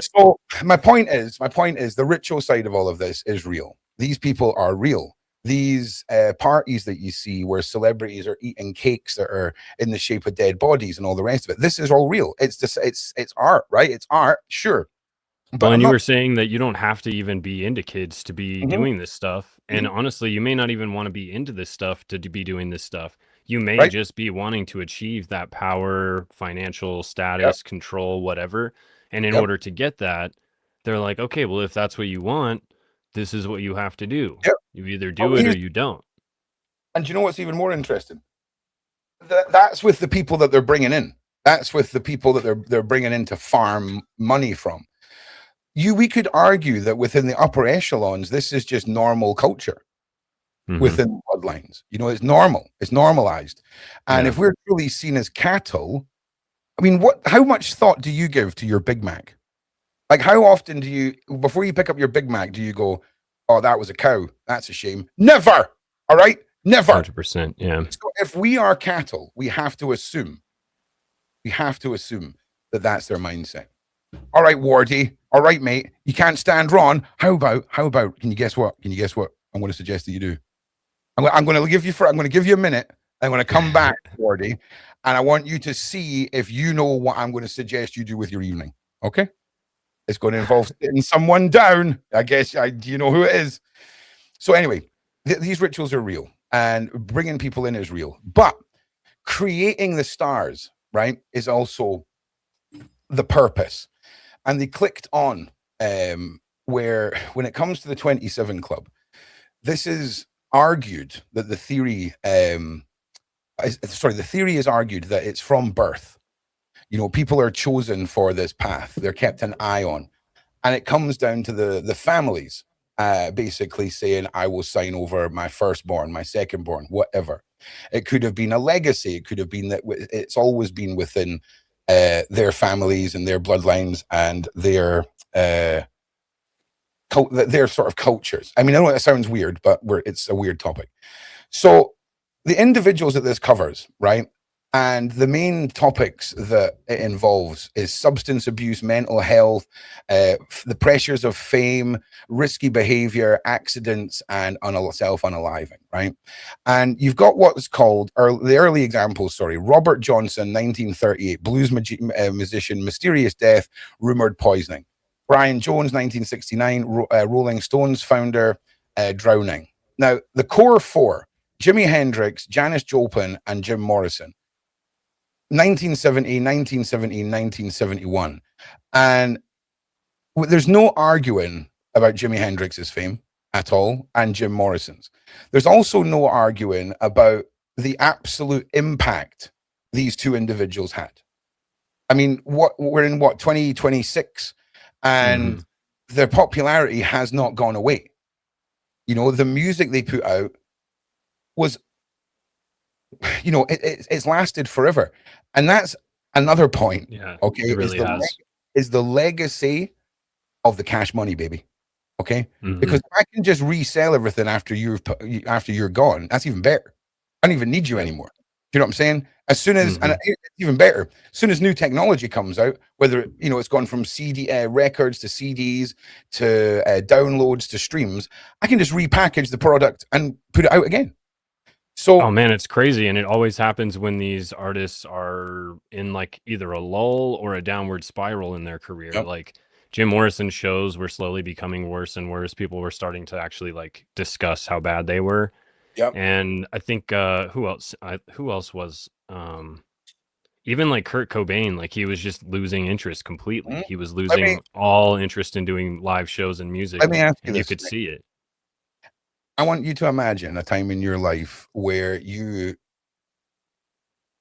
So my point is the ritual side of all of this is real. These people are real. These parties that you see where celebrities are eating cakes that are in the shape of dead bodies and all the rest of it. This is all real. It's just it's art, right? It's art, sure. But Well, I'm and you not. were saying that you don't have to even be into kids to be Mhm, doing this stuff. And mhm, honestly, you may not even want to be into this stuff to be doing this stuff. You may right? just be wanting to achieve that power, financial Yep. status, control, whatever. And in Yep. order to get that, they're like, okay, well, if that's what you want, this is what you have to do. Yep. You either Well, do it or you don't. and you know what's even more interesting? That's with the people that they're bringing in. That's with the people that they're bringing in to farm money from. We could argue that within the upper echelons, this is just normal culture Hmm. within bloodlines. It's normal. It's normalized. And Yeah. if we're truly seen as cattle, I mean, how much thought do you give to your Big Mac? Like, how often do you, before you pick up your Big Mac, do you go, "Oh, that was a cow. That's a shame"? Never. All right. Never. 100%. Yeah. So if we are cattle, we have to assume that that's their mindset. All right, Wardy. All right, mate. You can't stand Ron. How about, can you guess what? Can you guess what I'm going to suggest that you do? I'm going to give you a minute. I'm going to come back, Wardy, and I want you to see if you know what I'm going to suggest you do with your evening. Okay? It's going to involve sitting someone down. I guess, do you know who it is? So anyway, these rituals are real, and bringing people in is real. But creating the stars, right, is also the purpose. And they clicked on where, when it comes to the 27 Club, this is argued that the theory, the theory is argued that it's from birth. People are chosen for this path. They're kept an eye on. And it comes down to the families basically saying, "I will sign over my firstborn, my secondborn, whatever." It could have been a legacy. It could have been that it's always been within their families and their bloodlines and their sort of cultures. I mean, I know that sounds weird, but it's a weird topic. So the individuals that this covers, right? And the main topics that it involves is substance abuse, mental health, the pressures of fame, risky behavior, accidents, and self-unaliving, right? And you've got what's called, or the early examples, sorry, Robert Johnson, 1938, blues musician, mysterious death, rumored poisoning. Brian Jones, 1969, Rolling Stones founder, drowning. Now, the core four, Jimi Hendrix, Janis Joplin, and Jim Morrison, 1970, 1970, 1971. And there's no arguing about Jimi Hendrix's fame at all and Jim Morrison's. There's also no arguing about the absolute impact these two individuals had. I mean, we're in 2026, and their popularity has not gone away. The music they put out was, it's lasted forever. And that's another point. Yeah. Okay. It really has. Is the legacy of the Cash Money, baby. Okay. Because I can just resell everything after you're gone. That's even better. I don't even need you anymore. Do you know what I'm saying? As soon as, and it's even better, as soon as new technology comes out, whether, it's gone from CD records to CDs to downloads to streams, I can just repackage the product and put it out again. Oh So, man, it's crazy, and it always happens when these artists are in like either a lull or a downward spiral in their career. yep, Like Jim Morrison's shows were slowly becoming worse and worse. People were starting to actually like discuss how bad they were. yep. And I think who else was even like Kurt Cobain, like he was just losing interest completely. Mhm. He was Let me losing all interest in doing live shows and music, let me ask you and you this. could see it. I want you to imagine a time in your life where you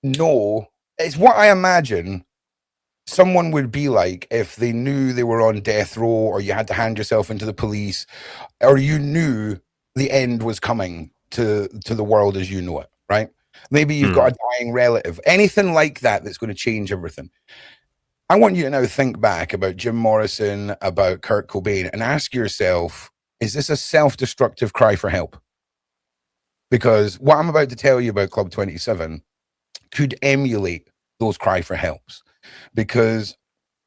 know it's what I imagine someone would be like if they knew they were on death row, or you had to hand yourself into the police, or you knew the end was coming to the world as you know it, right? Maybe you've got Mm. a dying relative, anything like that that's going to change everything. I want you to now think back about Jim Morrison, about Kurt Cobain, and ask yourself, is this a self-destructive cry for help? Because what I'm about to tell you about Club 27 could emulate those cry for helps. Because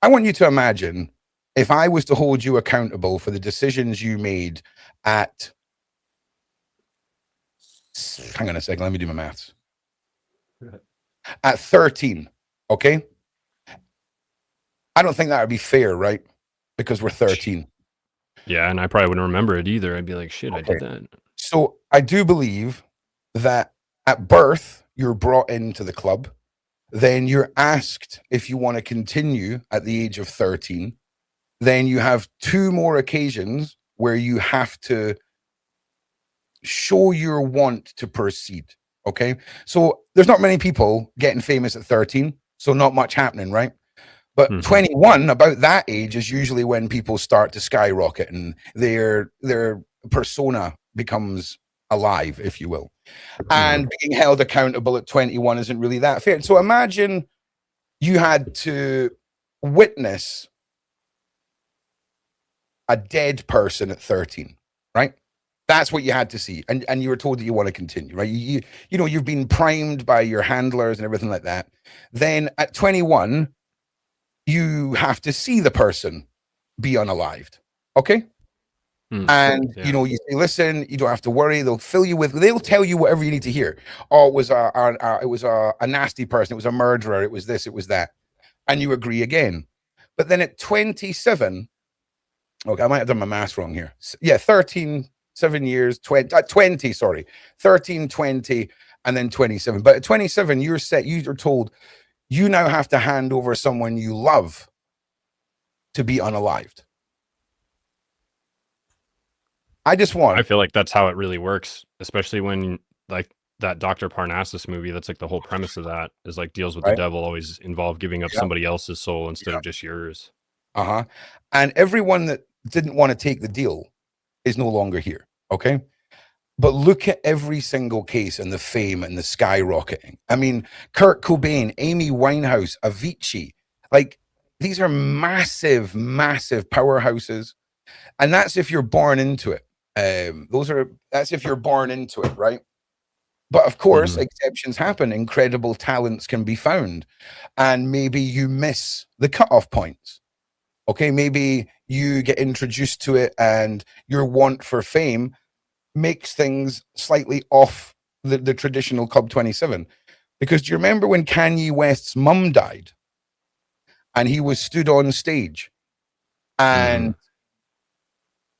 I want you to imagine if I was to hold you accountable for the decisions you made at, hang on a second, let me do my maths. At 13, okay? I don't think that would be fair, right? Because we're 13. Yeah, and I probably wouldn't remember it either. I'd be like, shit, I Okay. did that. So I do believe that at birth, you're brought into the club. Then you're asked if you want to continue at the age of 13. Then you have 2 more occasions where you have to show your want to proceed. Okay. So there's not many people getting famous at 13. So not much happening, right? But 21, about that age, is usually when people start to skyrocket and their persona becomes alive, if you will. And being held accountable at 21 isn't really that fair. So imagine you had to witness a dead person at 13, right? That's what you had to see. And you were told that you want to continue, right? You know, you've been primed by your handlers and everything like that. Then at 21, you have to see the person be unalived. Okay. And Yeah. you know, you say, listen, you don't have to worry. They'll tell you whatever you need to hear. Oh, it was a nasty person. It was a murderer. It was this, it was that. And you agree again. But then at 27, okay, I might have done my math wrong here. Yeah, 13, 7 years, 20, sorry, 13, 20, and then 27. But at 27, you're told you now have to hand over someone you love to be unalived. I feel like that's how it really works, especially when like that Dr. Parnassus movie, that's like the whole premise of that is like deals with the right? devil always involve giving up Yep, somebody else's soul instead yep. of just yours. Uh-huh. And everyone that didn't want to take the deal is no longer here. Okay. But look at every single case and the fame and the skyrocketing. I mean, Kurt Cobain, Amy Winehouse, Avicii, like these are massive, massive powerhouses. And that's if you're born into it. That's if you're born into it, right? But of course, exceptions happen. Incredible talents can be found. And maybe you miss the cutoff points. Okay, maybe you get introduced to it and your want for fame makes things slightly off the traditional Club 27. Because do you remember when Kanye West's mum died and he was stood on stage? And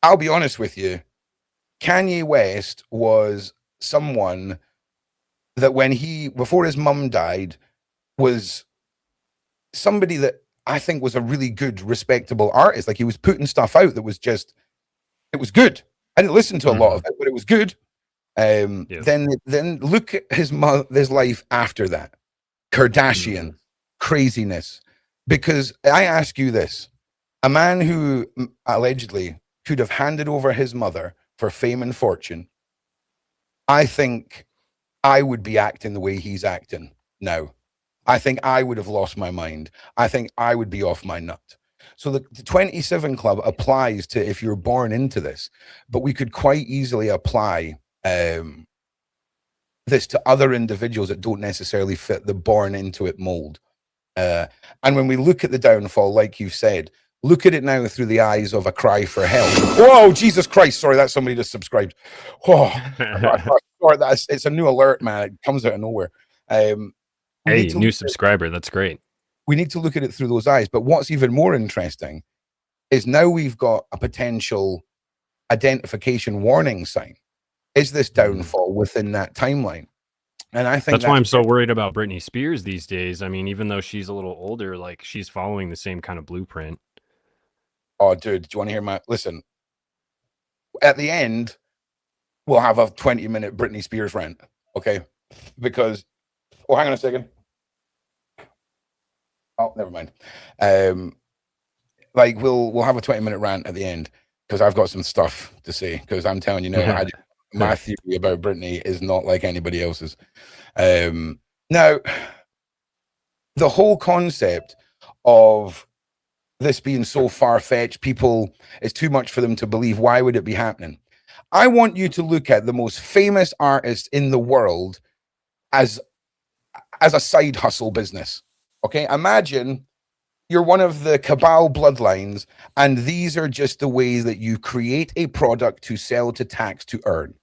I'll be honest with you, Kanye West was someone that before his mum died, was somebody that I think was a really good, respectable artist. Like he was putting stuff out that was just, it was good. I didn't listen to a lot of it, but it was good. Yeah. Then look at his life after that. Kardashian, craziness. Because I ask you this, a man who allegedly could have handed over his mother for fame and fortune, I think I would be acting the way he's acting now. I think I would have lost my mind. I think I would be off my nut. So the 27 Club applies to if you're born into this, but we could quite easily apply this to other individuals that don't necessarily fit the born into it mold. And when we look at the downfall, like you said, look at it now through the eyes of a cry for help. Whoa, Jesus Christ. Sorry, that's somebody just subscribed. Oh, Or that's it's a new alert, man. It comes out of nowhere. We need Hey, to new look at, subscriber. That's great. we need to look at it through those eyes. But what's even more interesting is now we've got a potential identification warning sign. Is this Mhm. downfall within that timeline? And I think That's why that's I'm so worried about Britney Spears these days. I mean, even though she's a little older, like she's following the same kind of blueprint. oh, dude, do you want to hear my listen? At the end, we'll have a 20-minute Britney Spears rant, okay? Because oh, hang on a second. Oh, never mind. Um, like we'll have a 20-minute rant at the end because I've got some stuff to say. Because I'm telling you now, my theory about Britney is not like anybody else's. Now, the whole concept of this being so far-fetched, people, it's too much for them to believe. Why would it be happening? I want you to look at the most famous artist in the world as a side hustle business. Okay, imagine you're one of the cabal bloodlines, and these are just the ways that you create a product to sell, to tax, to earn.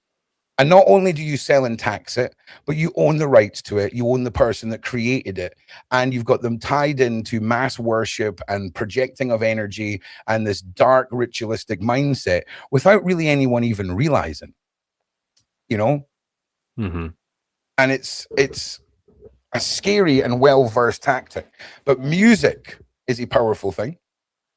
And not only do you sell and tax it, but you own the rights to it. You own the person that created it. And you've got them tied into mass worship and projecting of energy and this dark ritualistic mindset without really anyone even realizing, you know? Mm-hmm. And it's a scary and well-versed tactic. But music is a powerful thing.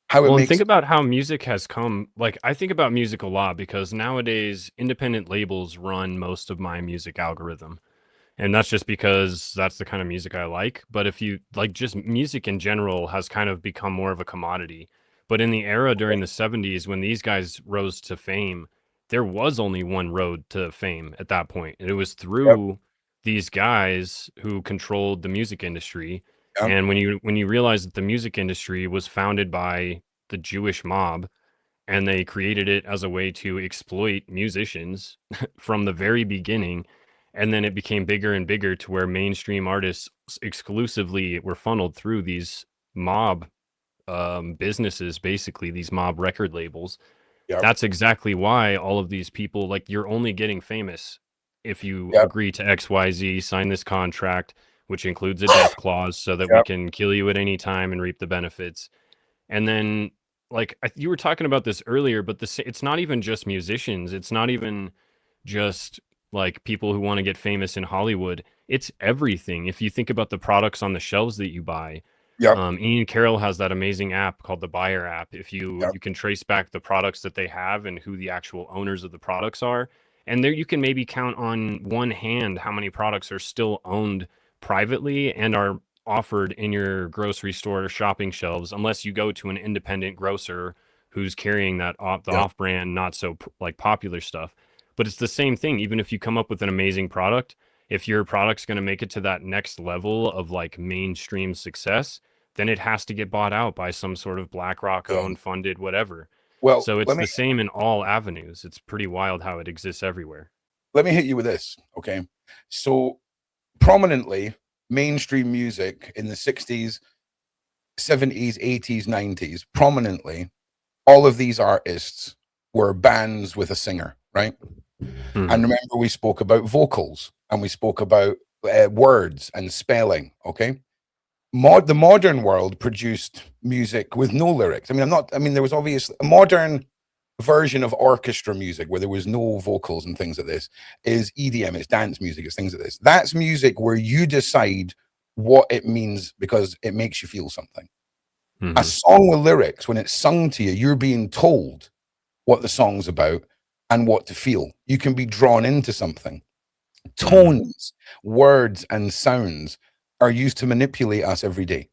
How it Well, and think makes about how music has come. Like, I think about music a lot because nowadays independent labels run most of my music algorithm. And that's just because that's the kind of music I like. But if you like, just music in general has kind of become more of a commodity. But in the era during the 70s, when these guys rose to fame, there was only one road to fame at that point. And it was yep, through these guys who controlled the music industry. yep, And when you realize that the music industry was founded by the Jewish mob, and they created it as a way to exploit musicians from the very beginning, and then it became bigger and bigger to where mainstream artists exclusively were funneled through these mob businesses, basically these mob record labels. yep, That's exactly why all of these people, like, you're only getting famous if you yep, agree to XYZ, sign this contract, which includes a death clause so that we yep, can kill you at any time and reap the benefits. And then, like, you were talking about this earlier, but it's not even just musicians. It's not even just like people who want to get famous in Hollywood. It's everything. If you think about the products on the shelves that you buy, yep, Ian Carroll has that amazing app called the Buyer app. If you yep, you can trace back the products that they have and who the actual owners of the products are, and there you can maybe count on one hand how many products are still owned privately and are offered in your grocery store shopping shelves, unless you go to an independent grocer who's carrying the yep, off-brand, not so like popular stuff. But it's the same thing. Even if you come up with an amazing product, if your product's going to make it to that next level of like mainstream success, then it has to get bought out by some sort of BlackRock yeah. owned, funded, whatever. Well, So it's the same in all avenues. It's pretty wild how it exists everywhere. let me hit you with this, okay? So prominently, mainstream music in the 60s, 70s, 80s, 90s, prominently, all of these artists were bands with a singer, right? And Hmm. remember, we spoke about vocals and we spoke about words and spelling, okay? The modern world produced music with no lyrics. I mean, there was obviously a modern version of orchestra music where there was no vocals and things like this is EDM, it's dance music, it's things like this. That's music where you decide what it means because it makes you feel something. A Hmm. song with lyrics, when it's sung to you, you're being told what the song's about and what to feel. You can be drawn into something. Hmm. Tones, words, and sounds are used to manipulate us every day.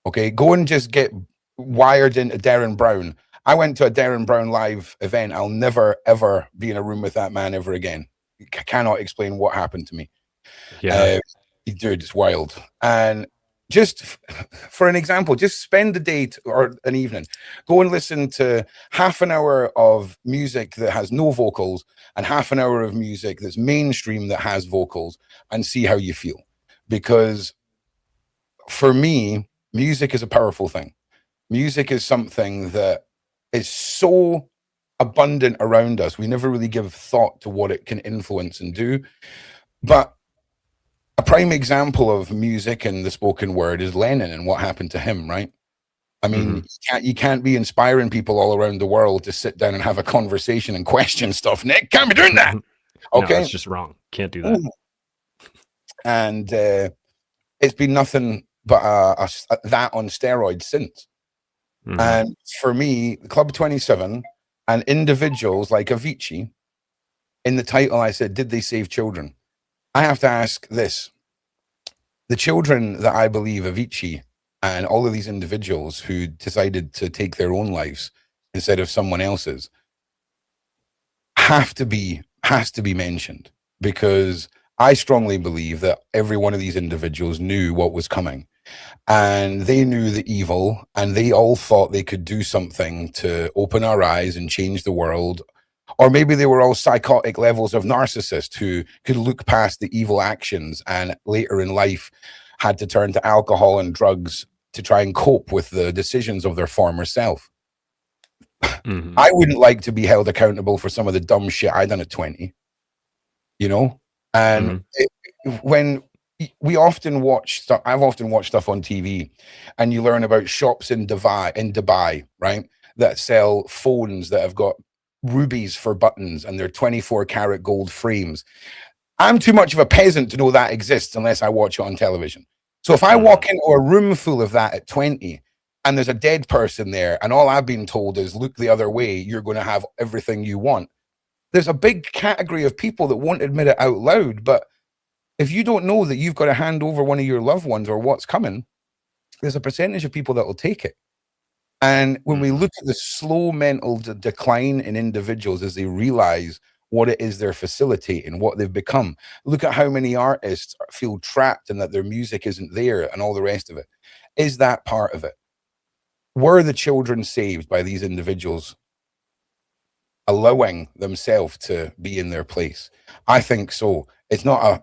Okay, go and just get wired into Darren Brown. I went to a Darren Brown live event. I'll never ever be in a room with that man ever again. Cannot explain what happened to me. Yeah. Uh, Dude, it's wild. And just for an example, just spend a day or an evening, go and listen to half an hour of music that has no vocals and half an hour of music that's mainstream that has vocals and see how you feel. Because for me, music is a powerful thing. Music is something that is so abundant around us. We never really give thought to what it can influence and do. But a prime example of music and the spoken word is Lennon and what happened to him, right? I mean, you can't be inspiring people all around the world to sit down and have a conversation and question stuff. Nick, can't be doing that. No, Okay. it's just wrong. Can't do that. And it's been nothing but that on steroids since. And for me, Club 27 and individuals like Avicii, in the title, I said, did they save children? I have to ask this. The children that I believe Avicii and all of these individuals who decided to take their own lives instead of someone else's has to be mentioned, because I strongly believe that every one of these individuals knew what was coming, and they knew the evil, and they all thought they could do something to open our eyes and change the world. Or maybe they were all psychotic levels of narcissists who could look past the evil actions and later in life had to turn to alcohol and drugs to try and cope with the decisions of their former self. I wouldn't like to be held accountable for some of the dumb shit I done at 20, you know? And when we often watch stuff, I've often watched stuff on TV, and you learn about shops in Dubai, right? That sell phones that have got rubies for buttons and they're 24 karat gold frames. I'm too much of a peasant to know that exists unless I watch it on television. So if I walk into a room full of that at 20 and there's a dead person there and all I've been told is look the other way, you're going to have everything you want. There's a big category of people that won't admit it out loud. But if you don't know that you've got to hand over one of your loved ones or what's coming, there's a percentage of people that will take it. And when we look at the slow mental decline in individuals as they realize what it is they're facilitating, what they've become, look at how many artists feel trapped and that their music isn't there and all the rest of it. Is that part of it? Were the children saved by these individuals allowing themselves to be in their place? I think so. It's not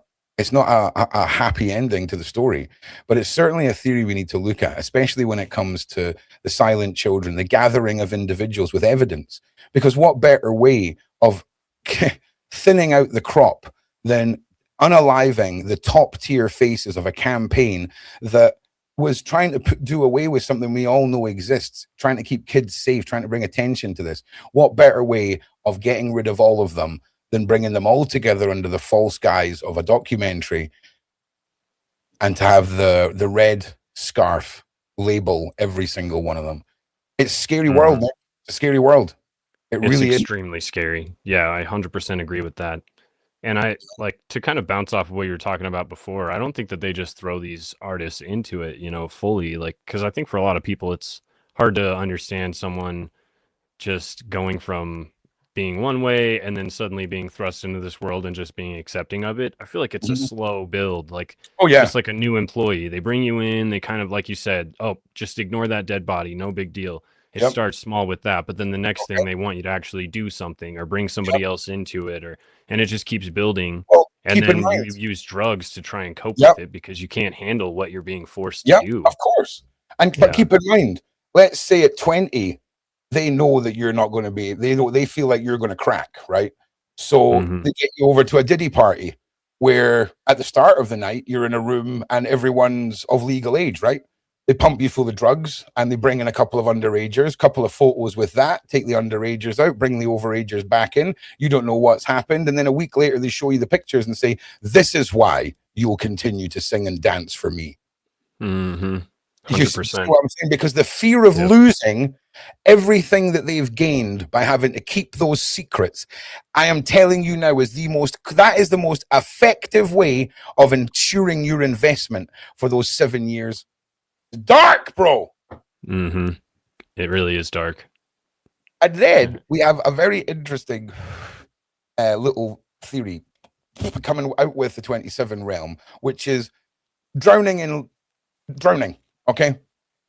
a happy ending to the story, but it's certainly a theory we need to look at, especially when it comes to the silent children, the gathering of individuals with evidence. Because what better way of thinning out the crop than unaliving the top tier faces of a campaign that was trying to do away with something we all know exists, trying to keep kids safe, trying to bring attention to this. What better way of getting rid of all of them than bringing them all together under the false guise of a documentary and to have the red scarf label every single one of them? It's a scary world, man. It's a scary world. It really is extremely scary. Yeah, I 100% agree with that. And I like to kind of bounce off of what you were talking about before. I don't think that they just throw these artists into it, fully. Like, because I think for a lot of people, it's hard to understand someone just going from being one way and then suddenly being thrust into this world and just being accepting of it. I feel like it's a slow build. Like, just like a new employee. They bring you in, they kind of, like you said, oh, just ignore that dead body, no big deal. It starts small with that, but then the next thing they want you to actually do something or bring somebody else into it, and it just keeps building. And then you use drugs to try and cope with it because you can't handle what you're being forced to do. Of course. But keep in mind, let's say at 20, they know that you're not going to be, they feel like you're going to crack, right? So they get you over to a Diddy party where at the start of the night, you're in a room and everyone's of legal age, right? They pump you full of drugs and they bring in a couple of underagers, couple of photos with that, take the underagers out, bring the overagers back in. You don't know what's happened. And then a week later, they show you the pictures and say, this is why you will continue to sing and dance for me. 100%. You see what I'm saying? Because the fear of losing everything that they've gained by having to keep those secrets, I am telling you now, that is the most effective way of ensuring your investment for those 7 years. Dark, bro. It really is dark. And then we have a very interesting little theory coming out with the 27 realm, which is drowning. Okay.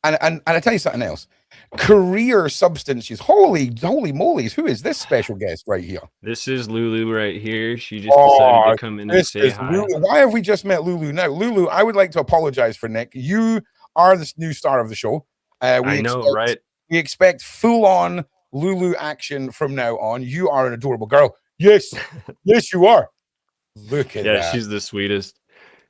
And I tell you something else. Career substance use. Holy mollies. Who is this special guest right here? This is Lulu right here. She just decided to come in and say hi. Lulu. Why have we just met Lulu now? Lulu, I would like to apologize for Nick. You are the new star of the show. I know, right? We expect full-on Lulu action from now on. You are an adorable girl. Yes, yes, you are. Look at Yeah, that. she's the sweetest.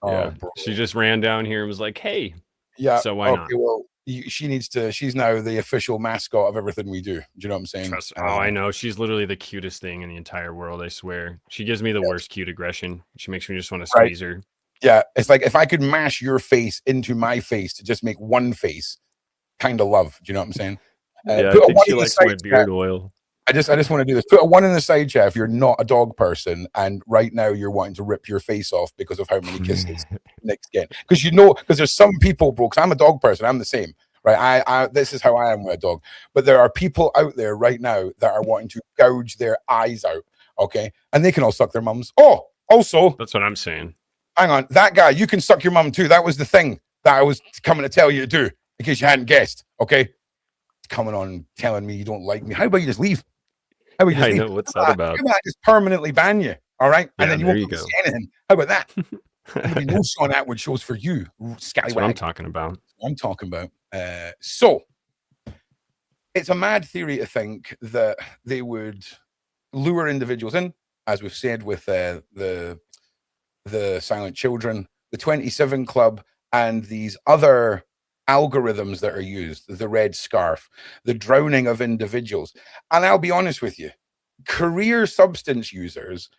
Oh, Yeah, bro. she just ran down here and was like, "Hey," Yeah. so why not? Okay. Well, she needs to. She's now the official mascot of everything we do. Do you know what I'm saying? Trust. Oh, I know. She's literally the cutest thing in the entire world. I swear. She gives me the worst cute aggression. She makes me just want to Right. squeeze her. Yeah. It's like if I could mash your face into my face to just make one face, kind of love. Do you know what I'm saying? Yeah, I Put a think one she in the likes side my chat. beard oil. I just want to do this. Put a one in the side chat if you're not a dog person, and right now you're wanting to rip your face off because of how many kisses Nick's getting. Because there's some people, bro. Because I'm a dog person, I'm the same, right? I this is how I am with a dog. But there are people out there right now that are wanting to gouge their eyes out. Okay, and they can all suck their mums. Oh, also, That's what I'm saying. hang on, that guy, you can suck your mum too. That was the thing that I was coming to tell you to do in case you hadn't guessed. Okay, coming on telling me you don't like me. How about you just leave? How about you Yeah, just I leave? know. What's that about? How about I just permanently ban you? All right. And Yeah, then you there won't be you able to go. say anything. How about that? There'll be That's no Shaun Attwood shows for you, what I'm scallywag. talking about. I'm talking about. So it's a mad theory to think that they would lure individuals in, as we've said with the Silent Children, the 27 Club, and these other algorithms that are used, the red scarf, the drowning of individuals. And I'll be honest with you, career substance users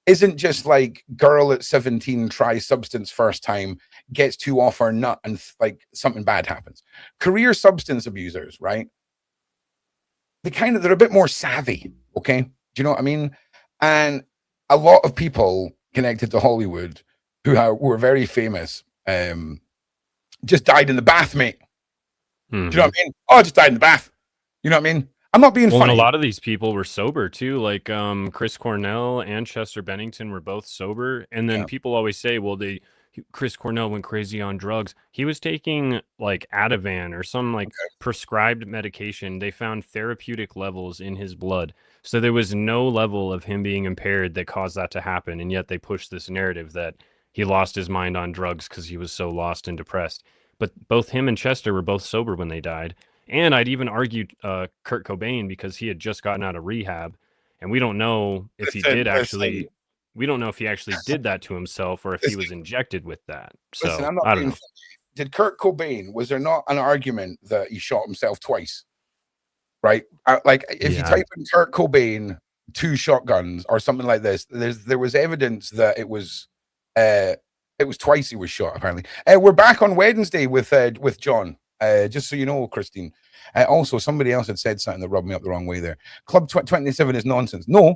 isn't just like girl at 17 tries substance first time, gets too off her nut, and like something bad happens. Career substance abusers, right? They're a bit more savvy, okay? Do you know what I mean? And a lot of people connected to Hollywood who were very famous just died in the bath, mate. Do you know what I mean? Oh, I just died in the bath. You know what I mean? I'm not being Well, and a funny. lot of these people were sober too. Like Chris Cornell and Chester Bennington were both sober. And then Yeah. people always say, well, Chris Cornell went crazy on drugs. He was taking like Ativan or some like prescribed medication. They found therapeutic levels in his blood. So there was no level of him being impaired that caused that to happen. And yet they pushed this narrative that he lost his mind on drugs because he was so lost and depressed. But both him and Chester were both sober when they died. And I'd even argue Kurt Cobain because he had just gotten out of rehab, and we don't know if he did actually. We don't know if he actually did that to himself or if he was injected with that. Listen, So I'm not I don't being know. funny. Did Kurt Cobain, was there not an argument that he shot himself twice? Right? Like if you Yeah. type in Kurt Cobain, 2 shotguns or something like this, there was evidence that it was twice he was shot, apparently. We're back on Wednesday with John. Just so you know, Christine. Also, somebody else had said something that rubbed me up the wrong way there. Club 27 is nonsense. No,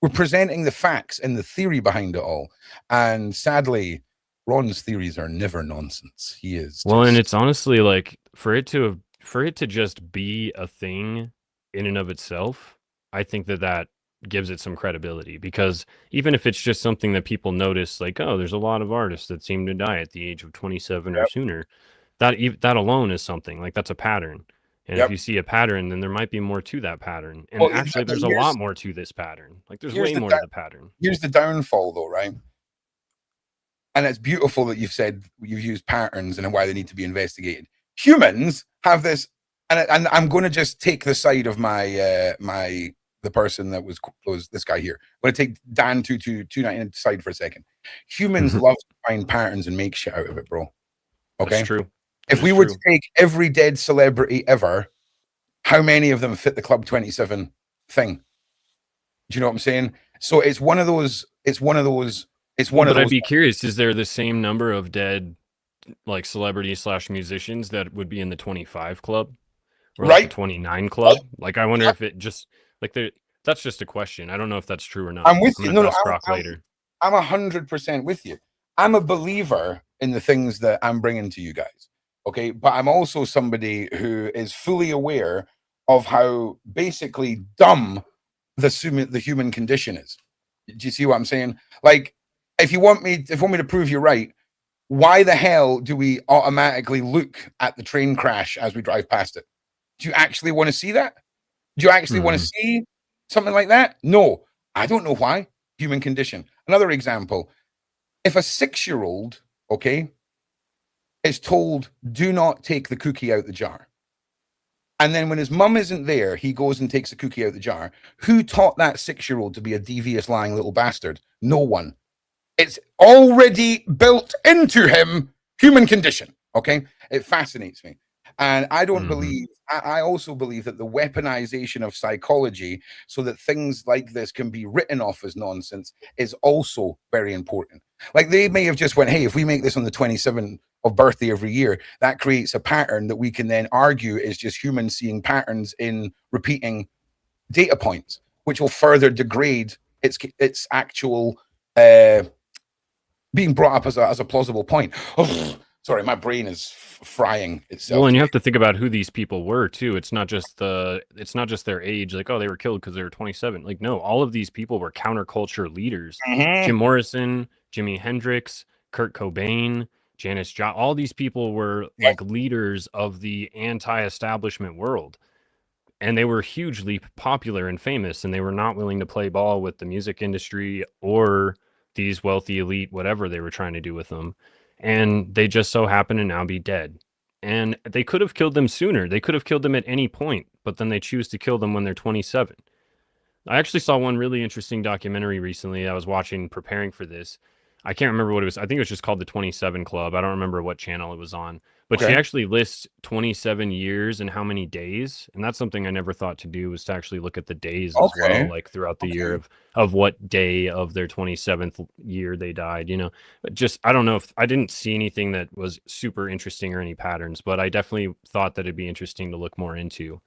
we're presenting the facts and the theory behind it all. And sadly, Ron's theories are never nonsense. He is Well, and just it's honestly like for it to just be a thing in and of itself, I think that gives it some credibility because even if it's just something that people notice, like, oh, there's a lot of artists that seem to die at the age of 27 or yep, sooner, that alone is something like that's a pattern. And if yep. you see a pattern, then there might be more to that pattern. And Well, actually, exactly. there's a lot more to this pattern. Like, there's Here's way the more to the pattern. here's the downfall, though, right? And it's beautiful that you've said you've used patterns and why they need to be investigated. Humans have this, and I'm going to just take the side of my the person that was this guy here. I'm going to take Dan 299 side for a second. Humans love to find patterns and make shit out of it, bro. Okay, That's true. If we were to take every dead celebrity ever, how many of them fit the Club 27 thing? Do you know what I'm saying? So it's one of those. But I'd be curious, is there the same number of dead like celebrities / musicians that would be in the 25 club or like the 29 club? Like I wonder if it just like that's just a question. I don't know if that's true or not. I'm with you. I'm gonna No, ask Brock later. I'm 100% with you. I'm a believer in the things that I'm bringing to you guys. Okay, but I'm also somebody who is fully aware of how basically dumb the human condition is. Do you see what I'm saying? Like, if you want me to prove you right, why the hell do we automatically look at the train crash as we drive past it? Do you actually want to see that? Do you actually want to see something like that? No, I don't know why. Human condition. Another example: if a 6-year-old, okay, is told, "Do not take the cookie out the jar," And then when his mum isn't there, he goes and takes the cookie out the jar. Who taught that 6-year-old to be a devious, lying little bastard? No one. It's already built into him, human condition. Okay. It fascinates me. And I don't Hmm. believe, I also believe that the weaponization of psychology so that things like this can be written off as nonsense is also very important. Like they may have just went, hey, if we make this on the 27th of birthday every year, that creates a pattern that we can then argue is just humans seeing patterns in repeating data points, which will further degrade its actual being brought up as a plausible point. Oh, sorry, my brain is frying Well, itself and you today. have to think about who these people were too. It's not just their age, like, oh, they were killed because they were 27. Like, no, all of these people were counterculture leaders. Mm-hmm. Jim Morrison, Jimi Hendrix, Kurt Cobain, Janis Joplin, all these people were Yeah. like leaders of the anti-establishment world. And they were hugely popular and famous, and they were not willing to play ball with the music industry or these wealthy elite, whatever they were trying to do with them. And they just so happen to now be dead. And they could have killed them sooner. They could have killed them at any point, but then they choose to kill them when they're 27. I actually saw one really interesting documentary recently I was watching preparing for this. I can't remember what it was. I think it was just called the 27 Club. I don't remember what channel it was on. But she Okay. actually lists 27 years and how many days. And that's something I never thought to do, was to actually look at the days as well, Okay. like throughout the year Okay. of what day of their 27th year they died, you know. But just I don't know, if I didn't see anything that was super interesting or any patterns, but I definitely thought that it'd be interesting to look more into.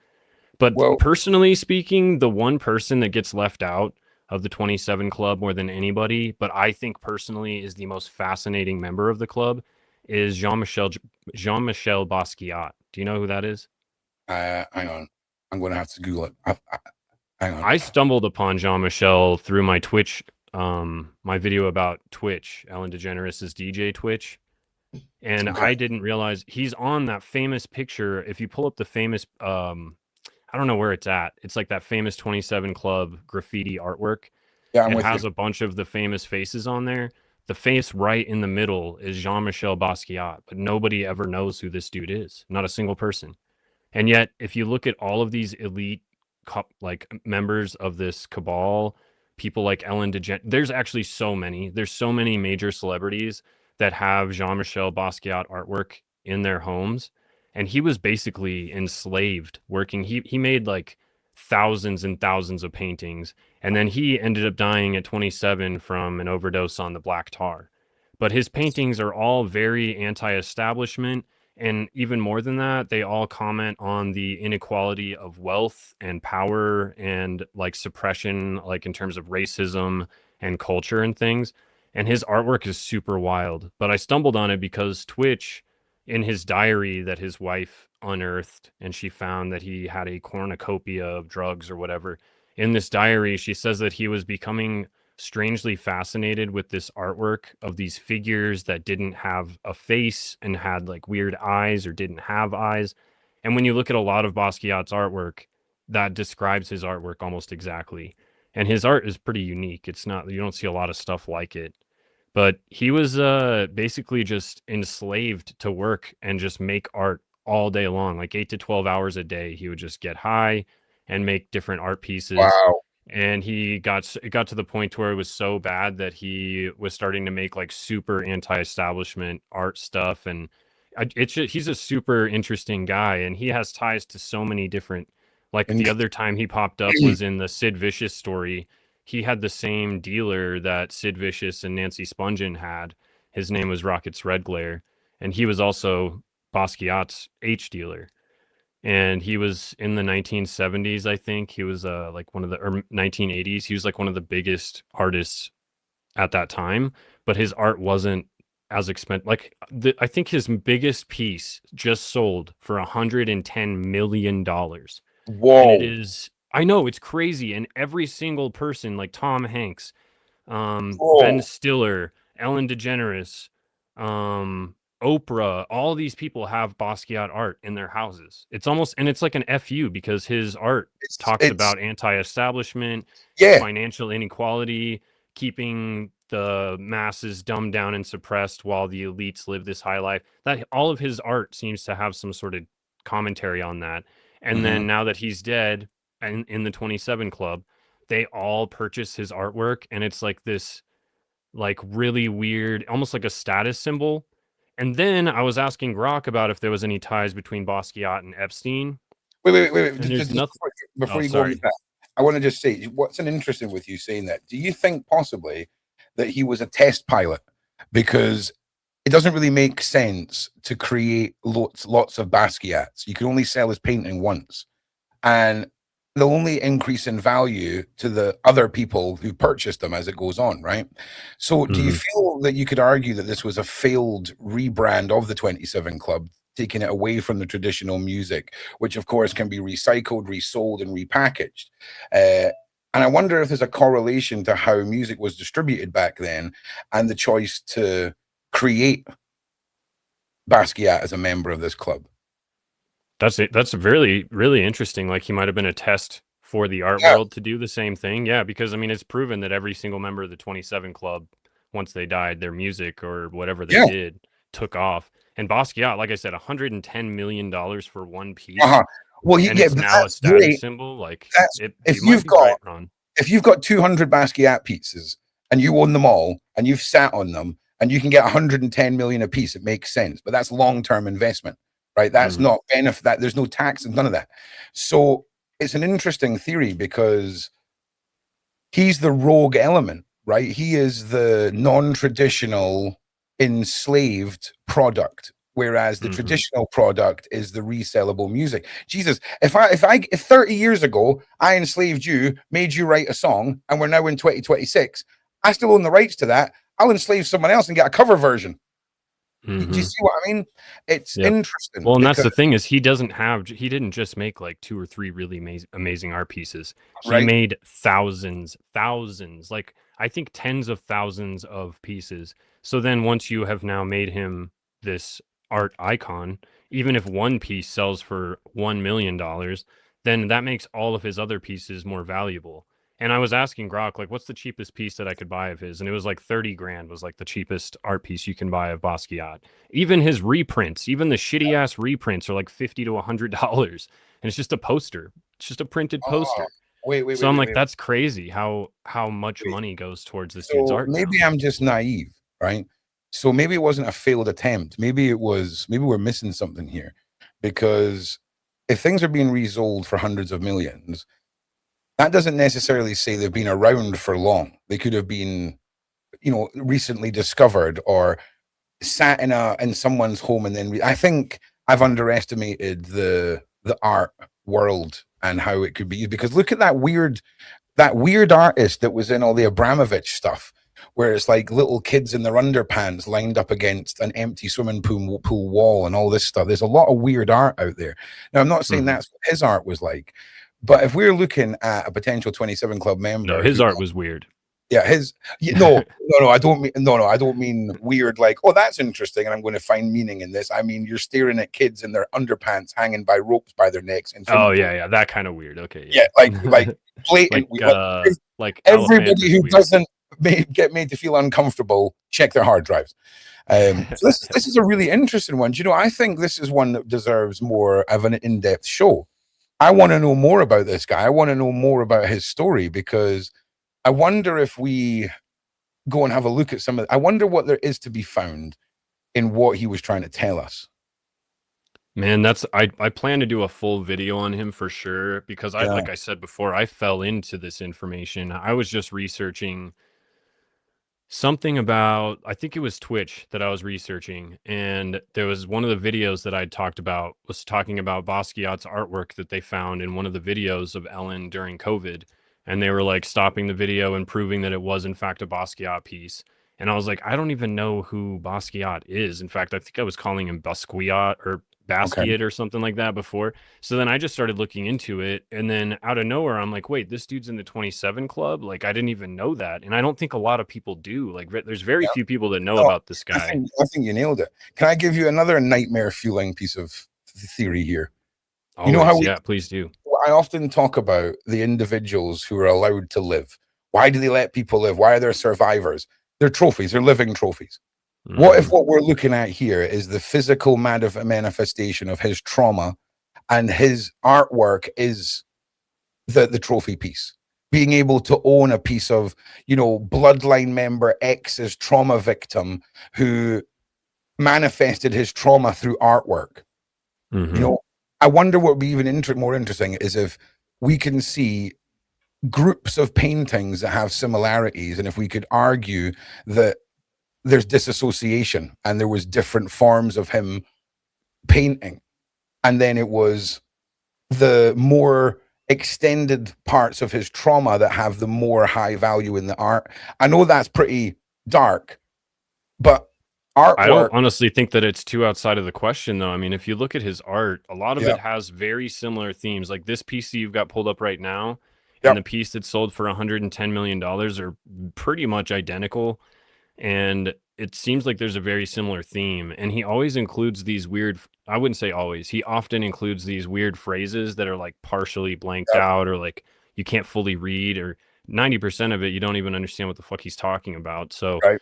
But Well, personally speaking, the one person that gets left out of the 27 Club more than anybody, but I think personally is the most fascinating member of the club, is Jean-Michel Basquiat. Do you know who that is? hang on. I'm going to have to Google it. Hang on. I stumbled upon Jean-Michel through my Twitch, my video about Twitch, Ellen DeGeneres' DJ Twitch. And Okay. I didn't realize he's on that famous picture. If you pull up the famous I don't know where it's at. It's like that famous 27 Club graffiti artwork. Yeah, I'm It with you. has a bunch of the famous faces on there. The face right in the middle is Jean-Michel Basquiat, but nobody ever knows who this dude is. Not a single person. And yet, if you look at all of these elite like members of this cabal, people like Ellen DeGeneres, there's actually so many. There's so many major celebrities that have Jean-Michel Basquiat artwork in their homes, and he was basically enslaved working. He made like thousands and thousands of paintings, and then he ended up dying at 27 from an overdose on the black tar. But his paintings are all very anti-establishment, and even more than that, they all comment on the inequality of wealth and power and like suppression, like in terms of racism and culture and things. And his artwork is super wild. But I stumbled on it because Twitch, in his diary that his wife unearthed, and she found that he had a cornucopia of drugs or whatever. In this diary, she says that he was becoming strangely fascinated with this artwork of these figures that didn't have a face and had like weird eyes or didn't have eyes. And when you look at a lot of Basquiat's artwork, that describes his artwork almost exactly. And his art is pretty unique. It's not, you don't see a lot of stuff like it. But he was basically just enslaved to work and just make art all day long, like 8 to 12 hours a day. He would just get high and make different art pieces, Wow. and it got to the point where it was so bad that he was starting to make like super anti-establishment art stuff. And he's a super interesting guy, and he has ties to so many different, like the And other time he popped up was in the Sid Vicious story. He had the same dealer that Sid Vicious and Nancy Spungen had. His name was Rockets Red Glare, and he was also Basquiat's H dealer. And he was in the 1970s, I think. He was like one of the, or 1980s. He was like one of the biggest artists at that time, but his art wasn't as expensive. Like I think his biggest piece just sold for $110 million. And it whoa. is, I know it's crazy. And every single person, like Tom Hanks, Ben Whoa. Stiller, Ellen DeGeneres, Oprah, all these people have Basquiat art in their houses. It's almost, and it's like an FU because his art talks It's about anti-establishment, yeah. financial inequality, keeping the masses dumbed down and suppressed while the elites live this high life. That all of his art seems to have some sort of commentary on that. And then now that he's dead and in the 27 Club, they all purchase his artwork, and it's like this like really weird, almost like a status symbol. And then I was asking Grok about if there was any ties between Basquiat and Epstein. Wait. And there's nothing. Before Oh, you go on with sorry. that, I want to just say what's an interesting with you saying that. Do you think possibly that he was a test pilot? Because it doesn't really make sense to create lots of Basquiats. You can only sell his painting once, and they'll only increase in value to the other people who purchased them as it goes on, right? So do you feel that you could argue that this was a failed rebrand of the 27 Club, taking it away from the traditional music, which of course can be recycled, resold, and repackaged? And I wonder if there's a correlation to how music was distributed back then and the choice to create Basquiat as a member of this club. That's it. That's really, really interesting. Like he might have been a test for the art Yeah. world to do the same thing. Yeah, because I mean, it's proven that every single member of the 27 Club, once they died, their music or whatever they did took off. And Basquiat, like I said, $110 million for one piece. Well, and it's now a status symbol. Like if you might be right, Ron. If you've got 200 Basquiat pizzas and you own them all and you've sat on them and you can get 110 million a piece, it makes sense. But that's long-term investment, right? That's not benefit. That there's no tax and none of that. So it's an interesting theory because he's the rogue element, right? He is the non-traditional enslaved product, whereas the traditional product is the resellable music. Jesus, if 30 years ago I enslaved you, made you write a song, and we're now in 2026, I still own the rights to that. I'll enslave someone else and get a cover version. Do you see what I mean? It's interesting. Well, and that's the thing is he didn't just make like 2 or 3 really amazing art pieces. He made thousands, like I think tens of thousands of pieces. So then once you have now made him this art icon, even if one piece sells for $1 million, then that makes all of his other pieces more valuable. And I was asking Grok, like, what's the cheapest piece that I could buy of his? And it was like 30 grand was like the cheapest art piece you can buy of Basquiat. Even his reprints, even the shitty ass reprints are like $50 to $100. And it's just a poster. It's just a printed poster. So I'm like, that's crazy how much money goes towards this dude's art. Maybe I'm just naive, right? So maybe it wasn't a failed attempt. Maybe we're missing something here, because if things are being resold for hundreds of millions, that doesn't necessarily say they've been around for long. They could have been, recently discovered or sat in someone's home. And then I think I've underestimated the art world and how it could be used, because look at that weird artist that was in all the Abramovich stuff, where it's like little kids in their underpants lined up against an empty swimming pool wall and all this stuff. There's a lot of weird art out there. Now, I'm not saying that's what his art was like, but if we're looking at a potential 27 Club member, his art was weird. Yeah, I don't mean weird like, oh, that's interesting and I'm going to find meaning in this. I mean, you're staring at kids in their underpants hanging by ropes by their necks. And that kind of weird. Okay, like blatant like everybody who doesn't get made to feel uncomfortable, check their hard drives. So this is a really interesting one. I think this is one that deserves more of an in-depth show. I want to know more about this guy. I want to know more about his story, because I wonder if we go and have a look at I wonder what there is to be found in what he was trying to tell us. Man, I plan to do a full video on him for sure, because like I said before, I fell into this information. I was just researching something about, I think it was Twitch that I was researching, and there was one of the videos that I talked about was talking about Basquiat's artwork that they found in one of the videos of Ellen during COVID, and they were like stopping the video and proving that it was in fact a Basquiat piece. And I was like, I don't even know who Basquiat is. In fact, I think I was calling him Basquiat or Basquiat or something like that before. So then I just started looking into it, and then out of nowhere I'm like, wait, this dude's in the 27 Club? Like, I didn't even know that. And I don't think a lot of people do. Like, there's very few people that know about this guy. I think you nailed it. Can I give you another nightmare fueling piece of theory here? Always, please do. I often talk about the individuals who are allowed to live. Why do they let people live? Why are there survivors? They're trophies. They're living trophies. What if what we're looking at here is the physical manifestation of his trauma and his artwork is the trophy piece. Being able to own a piece of, bloodline member X's trauma victim who manifested his trauma through artwork. Mm-hmm. I wonder what would be even more interesting is if we can see groups of paintings that have similarities, and if we could argue that there's disassociation and there was different forms of him painting, and then it was the more extended parts of his trauma that have the more high value in the art. I know that's pretty dark, but I don't artwork. honestly think that it's too outside of the question, though. I mean, if you look at his art, a lot of Yeah. it has very similar themes. Like this piece that you've got pulled up right now and Yep. the piece that sold for $110 million are pretty much identical. And it seems like there's a very similar theme. And he always includes these weird, I wouldn't say always, he often includes these weird phrases that are like partially blanked Yep. out or like you can't fully read, or 90% of it you don't even understand what the fuck he's talking about. So Right.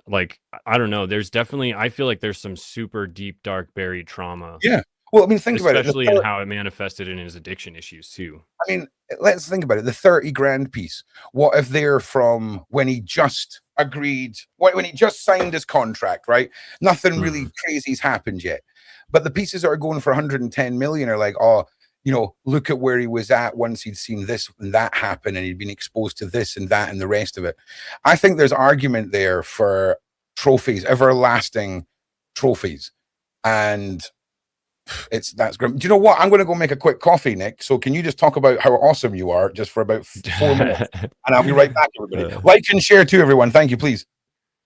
like, I don't know. There's definitely, I feel like there's some super deep, dark, buried trauma, Yeah. Well, I mean, think about it. especially in how it manifested in his addiction issues too. I mean, let's think about it. The 30 grand piece. What if they're from when he just agreed, when he just signed his contract, right? Nothing really Mhm. crazy's happened yet. But the pieces that are going for 110 million are like, oh, look at where he was at once he'd seen this and that happen and he'd been exposed to this and that and the rest of it. I think there's argument there for trophies, everlasting trophies. And that's grim. Do you know what? I'm going to go make a quick coffee, Nick. So can you just talk about how awesome you are just for about 4 minutes, and I'll be right back, everybody. Like and share too, everyone. Thank you, please.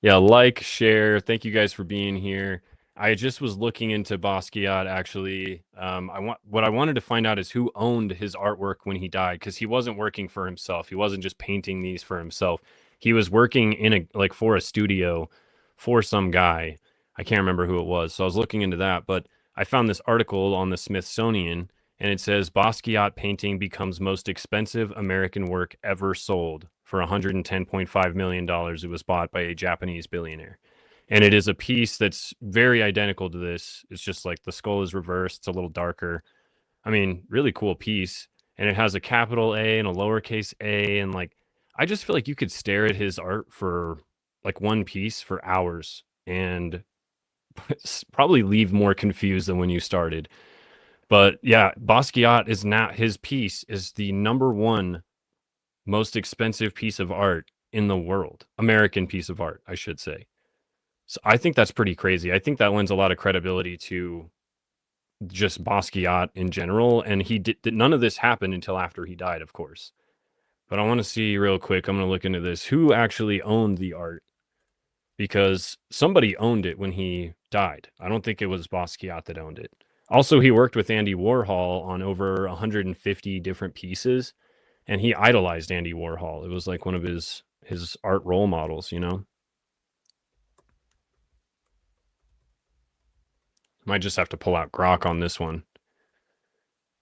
Yeah, like, share. Thank you guys for being here. I just was looking into Basquiat actually. What I wanted to find out is who owned his artwork when he died, because he wasn't working for himself. He wasn't just painting these for himself. He was working in for a studio for some guy. I can't remember who it was. So I was looking into that, but I found this article on the Smithsonian, and it says Basquiat painting becomes most expensive American work ever sold for $110.5 million. It was bought by a Japanese billionaire. And it is a piece that's very identical to this. It's just like the skull is reversed. It's a little darker. I mean, really cool piece. And it has a capital A and a lowercase a. And like, I just feel like you could stare at his art for like one piece for hours and probably leave more confused than when you started. But yeah, Basquiat is now, his piece is the number one most expensive piece of art in the world. American piece of art, I should say. So I think that's pretty crazy. I think that lends a lot of credibility to just Basquiat in general. And he did none of this happened until after he died, of course. But I want to see real quick. I'm going to look into this. Who actually owned the art? Because somebody owned it when he died. I don't think it was Basquiat that owned it. Also, he worked with Andy Warhol on over 150 different pieces, and he idolized Andy Warhol. It was like one of his art role models, you know? Might just have to pull out Grok on this one.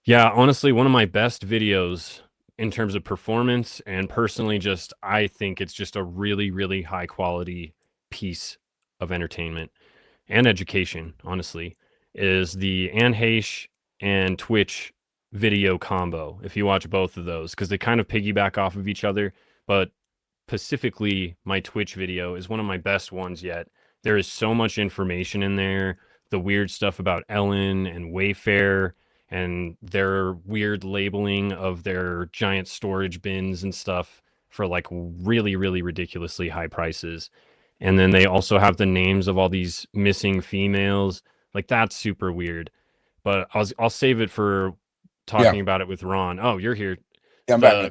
Yeah, honestly, one of my best videos in terms of performance, and personally just I think it's just a really, really high quality piece of entertainment and education, honestly, is the Anne Heche and Twitch video combo. If you watch both of those, because they kind of piggyback off of each other, but specifically my Twitch video is one of my best ones yet. There is so much information in there, the weird stuff about Ellen and Wayfair and their weird labeling of their giant storage bins and stuff for like really, really ridiculously high prices. And then they also have the names of all these missing females. Like that's super weird. But I'll save it for Yeah. talking about it with Ron. Oh, you're here. Yeah, I'm back, man.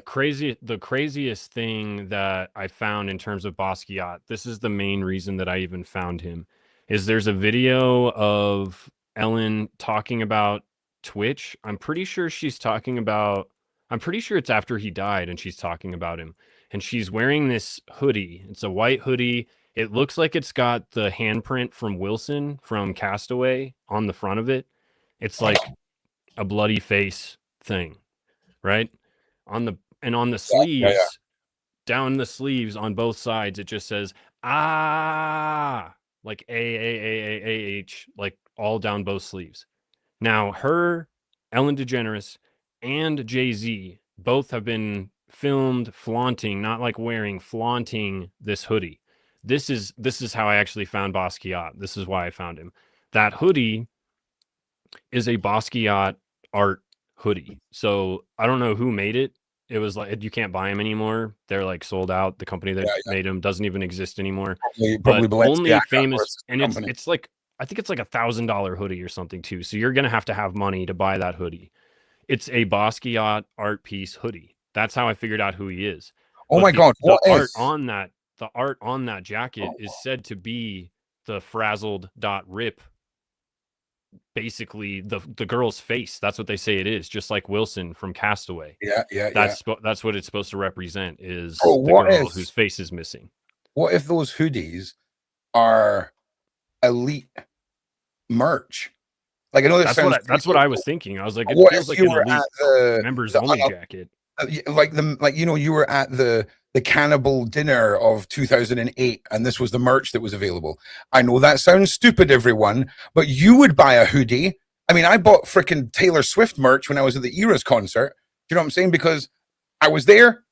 The craziest thing that I found in terms of Basquiat, this is the main reason that I even found him, is there's a video of Ellen talking about Twitch. I'm pretty sure it's after he died and she's talking about him. And she's wearing this hoodie. It's a white hoodie. It looks like it's got the handprint from Wilson from Castaway on the front of it. It's like a bloody face thing, right? On the Yeah, yeah, yeah. sleeves, down the sleeves on both sides, it just says ah, like A H, like all down both sleeves. Now her Ellen DeGeneres and Jay-Z both have been filmed flaunting, not like wearing, flaunting this hoodie. This is how I actually found Basquiat. This is why I found him. That hoodie is a Basquiat art hoodie. So I don't know who made it. It was like you can't buy them anymore. They're like sold out. The company that Yeah, made them doesn't even exist anymore. probably But only Balenciaga or famous, a and company. it's like I think it's like $1,000 hoodie or something too. So you're gonna have money to buy that hoodie. It's a Basquiat art piece hoodie. That's how I figured out who he is. Oh But my God, the what art is? on that jacket is said to be the frazzled dot rip, basically the girl's face. That's what they say it is, just like Wilson from Castaway. Yeah. That's what it's supposed to represent, is Bro, the girl whose face is missing. what if those hoodies are elite merch? Like, I know this sounds That's what I was thinking. I was like, it what feels if like you an were elite at the members the only jacket. like you were at the cannibal dinner of 2008 and this was the merch that was available? I know that sounds stupid, everyone, but you would buy a hoodie. I mean, I bought freaking Taylor Swift merch when I was at the Eras concert. Do you know what I'm saying? Because I was there,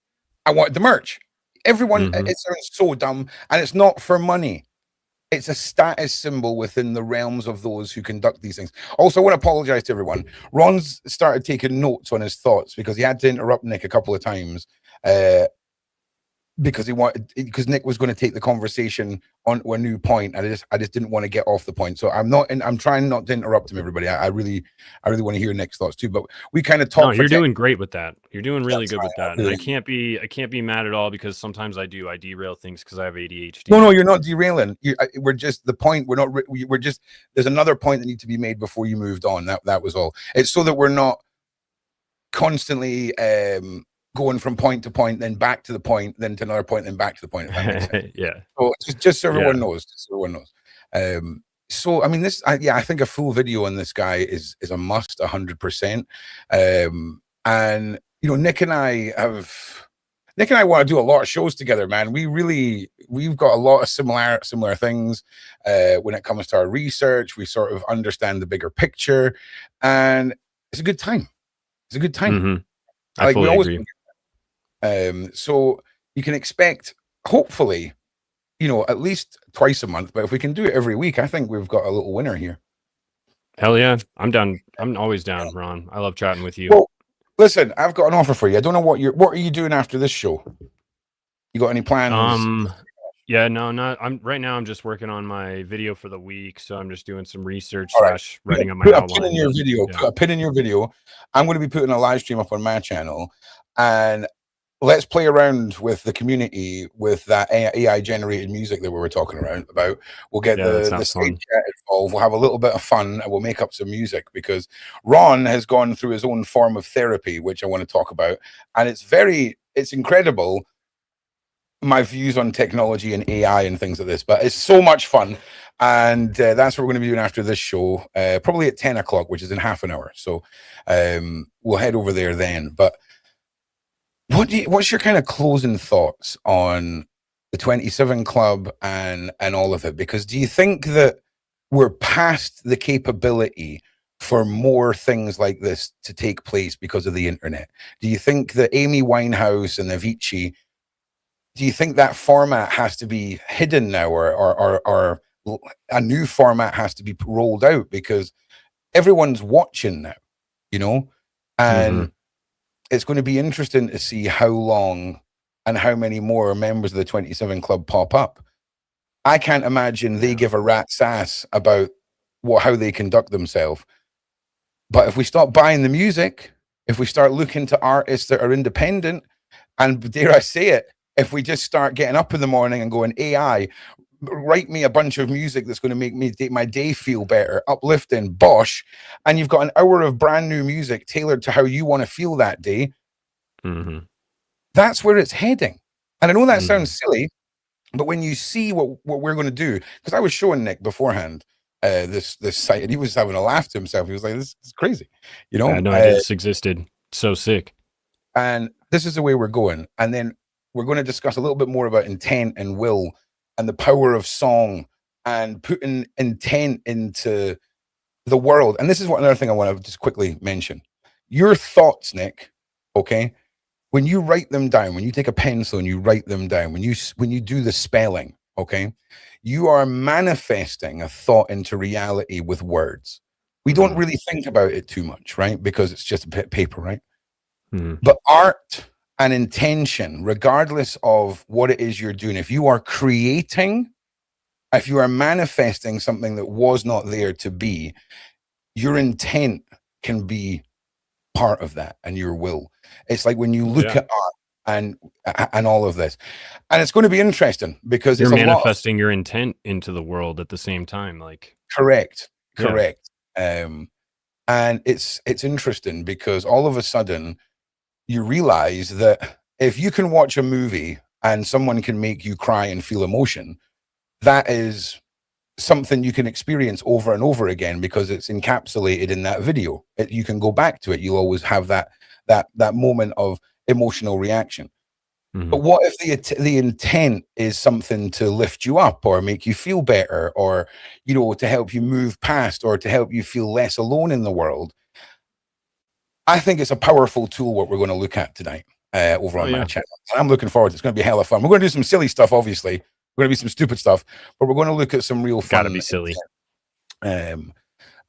I wanted the merch. Everyone, Mm-hmm. it sounds so dumb, and it's not for money. It's a status symbol within the realms of those who conduct these things. Also, I want to apologize to everyone. Ron's started taking notes on his thoughts because he had to interrupt Nick a couple of times uh, because Nick was going to take the conversation on to a new point, and I just didn't want to get off the point. So I'm trying not to interrupt him, everybody. I really want to hear Nick's thoughts too. But we kind of No, talk for you're 10. doing great with that. You're doing really good with I that. And really, I can't be mad at all, because sometimes I derail things because I have ADHD. no, you're not derailing. We're just the point. We're just, there's another point that needs to be made before you moved on. That was all. It's so that we're not constantly going from point to point, then back to the point, then to another point, then back to the point. If that makes sense. Yeah. So just so everyone Yeah. knows, so I mean, I think a full video on this guy is a must, 100%. And you know, Nick and I want to do a lot of shows together, man. We've got a lot of similar things when it comes to our research. We sort of understand the bigger picture, and it's a good time. It's a good time. Mm-hmm. I Like, we fully always agree. so you can expect, hopefully, you know, at least twice a month. But if we can do it every week, I think we've got a little winner here. Hell yeah. I'm down. I'm always down, Ron. I love chatting with you. Well, listen, I've got an offer for you. I don't know what are you doing after this show? You got any plans? Yeah, no, not. I'm right now. I'm just working on my video for the week, so I'm just doing some research All right. / writing up my Put a outline. pin in your video. Yeah. Put a pin in your video. I'm going to be putting a live stream up on my channel, and let's play around with the community with that AI generated music that we were talking about. We'll get the stage chat involved. We'll have a little bit of fun, and we'll make up some music, because Ron has gone through his own form of therapy, which I want to talk about, and it's incredible, my views on technology and AI and things like this, but it's so much fun. And that's what we're going to be doing after this show, probably at 10 o'clock, which is in half an hour. So we'll head over there then. But what's your kind of closing thoughts on the 27 Club and all of it? Because do you think that we're past the capability for more things like this to take place because of the internet? Do you think that Amy Winehouse and Avicii, do you think that format has to be hidden now, or a new format has to be rolled out because everyone's watching now, you know? And it's going to be interesting to see how long and how many more members of the 27 Club pop up. I can't imagine they give a rat's ass about how they conduct themselves. But if we stop buying the music, if we start looking to artists that are independent, and dare I say it, if we just start getting up in the morning and going, AI, write me a bunch of music that's going to make my day feel better, uplifting, bosh, and you've got an hour of brand new music tailored to how you want to feel that day. That's where it's heading. And I know that sounds silly, but when you see what we're going to do, because I was showing Nick beforehand this site, and he was having a laugh to himself. He was like, "This is crazy," you know. I had no idea this existed. So sick. And this is the way we're going. And then we're going to discuss a little bit more about intent and will and the power of song and putting intent into the world, and this is what another thing I want to just quickly mention. Your thoughts, Nick, okay? When you write them down, when you take a pencil and you write them down, when you do the spelling, okay, you are manifesting a thought into reality with words. We don't really think about it too much, right? Because it's just a bit of paper, right? But art and intention, regardless of what it is you're doing, if you are creating, if you are manifesting something that was not there to be, your intent can be part of that, and your will. It's like when you look at art and all of this, and it's going to be interesting because you're it's a lot of, manifesting your intent into the world at the same time. Like, correct. yeah. And it's interesting because all of a sudden you realize that if you can watch a movie and someone can make you cry and feel emotion, that is something you can experience over and over again because it's encapsulated in that video. You can go back to it. You'll always have that moment of emotional reaction. But what if the intent is something to lift you up or make you feel better, or, you know, to help you move past, or to help you feel less alone in the world? I think it's a powerful tool what we're going to look at tonight over on my channel. And I'm looking forward. It's going to be hella fun. We're going to do some silly stuff, obviously. We're going to be some stupid stuff, but we're going to look at some real fun. Gotta be silly.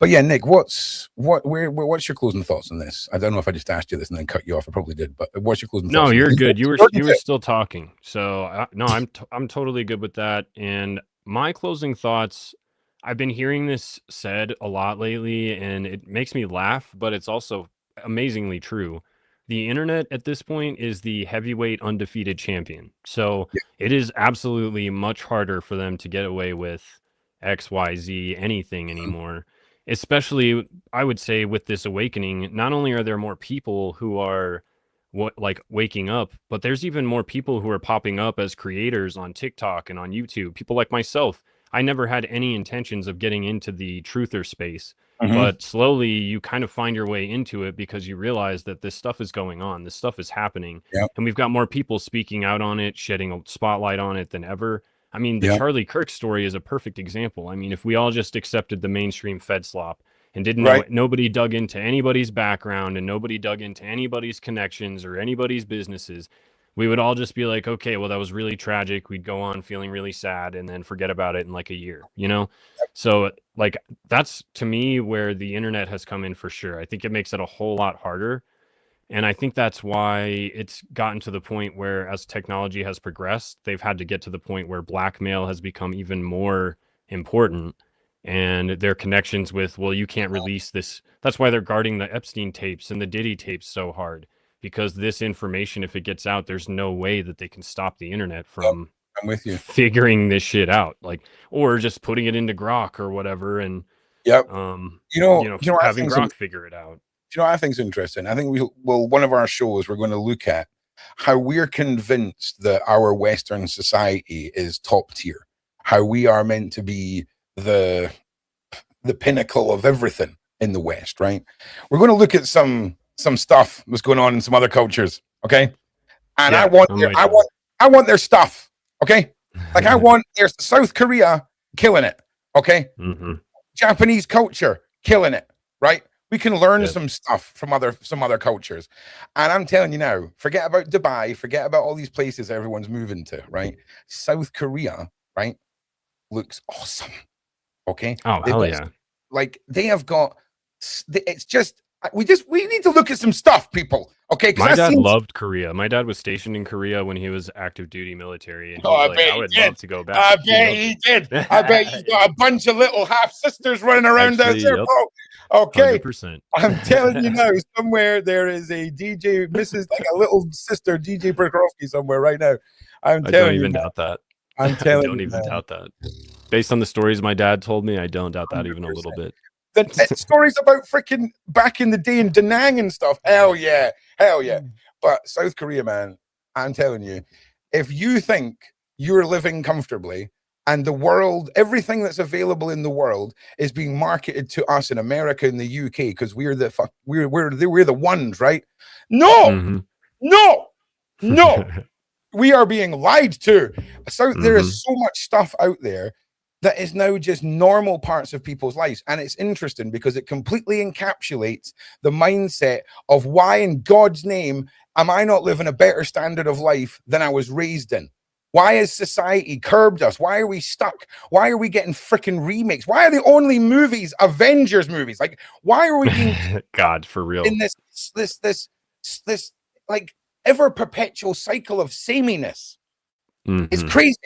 But yeah, Nick, what's your closing thoughts on this? I don't know if I just asked you this and then cut you off. I probably did, but what's your closing thoughts? No, you're good. You were still talking. So no, I'm totally good with that. And my closing thoughts, I've been hearing this said a lot lately, and it makes me laugh, but it's also amazingly true. The internet at this point is the heavyweight undefeated champion. So it is absolutely much harder for them to get away with XYZ anything anymore. Especially, I would say, with this awakening, not only are there more people who are waking up, but there's even more people who are popping up as creators on TikTok and on YouTube. People like myself. I never had any intentions of getting into the truther space, but slowly you kind of find your way into it because you realize that this stuff is going on, this stuff is happening, and we've got more people speaking out on it, shedding a spotlight on it than ever. I mean, the Charlie Kirk story is a perfect example. I mean, if we all just accepted the mainstream Fed slop and didn't know it, nobody dug into anybody's background and nobody dug into anybody's connections or anybody's businesses, we would all just be like, okay, well, that was really tragic. We'd go on feeling really sad and then forget about it in like a year, you know? So like, that's to me where the internet has come in for sure. I think it makes it a whole lot harder. And I think that's why it's gotten to the point where, as technology has progressed, they've had to get to the point where blackmail has become even more important. And their connections with, well, you can't release this. That's why they're guarding the Epstein tapes and the Diddy tapes so hard, because this information, if it gets out, there's no way that they can stop the internet from I'm with you. Figuring this shit out, like, or just putting it into Grok or whatever. And having Grok figure it out. You know, I think it's interesting. I think one of our shows, we're going to look at how we're convinced that our Western society is top tier, how we are meant to be the pinnacle of everything in the West, right? We're going to look at some stuff that's going on in some other cultures, okay? And I want their stuff, okay? Like I want their South Korea killing it, okay? Japanese culture killing it, right? We can learn some stuff from some other cultures. And I'm telling you now, forget about Dubai, forget about all these places everyone's moving to, right? South Korea, right, looks awesome. Okay. Oh, hell yeah. Like they have got, it's just, we need to look at some stuff, people. Okay. My dad loved Korea. My dad was stationed in Korea when he was active duty military. And I would love to go back. I bet he did. I bet he's got a bunch of little half sisters running around out there, bro. Okay. 100%. I'm telling you now, somewhere there is a DJ, Mrs. like a little sister DJ Prokofsky somewhere right now. I don't even doubt that. I'm telling you. I don't even doubt that. Based on the stories my dad told me, I don't doubt that 100%. Even a little bit. The stories about freaking back in the day in Da Nang and stuff. Hell yeah. But South Korea, man, I'm telling you, if you think you're living comfortably and the world, everything that's available in the world is being marketed to us in America and the UK because we're the ones, right? No, no. We are being lied to. So there is so much stuff out there that is now just normal parts of people's lives. And it's interesting because it completely encapsulates the mindset of why in God's name am I not living a better standard of life than I was raised in? Why has society curbed us? Why are we stuck? Why are we getting freaking remakes? Why are the only movies Avengers movies? Like, why are we being God, for real. in this like ever perpetual cycle of sameness? It's crazy.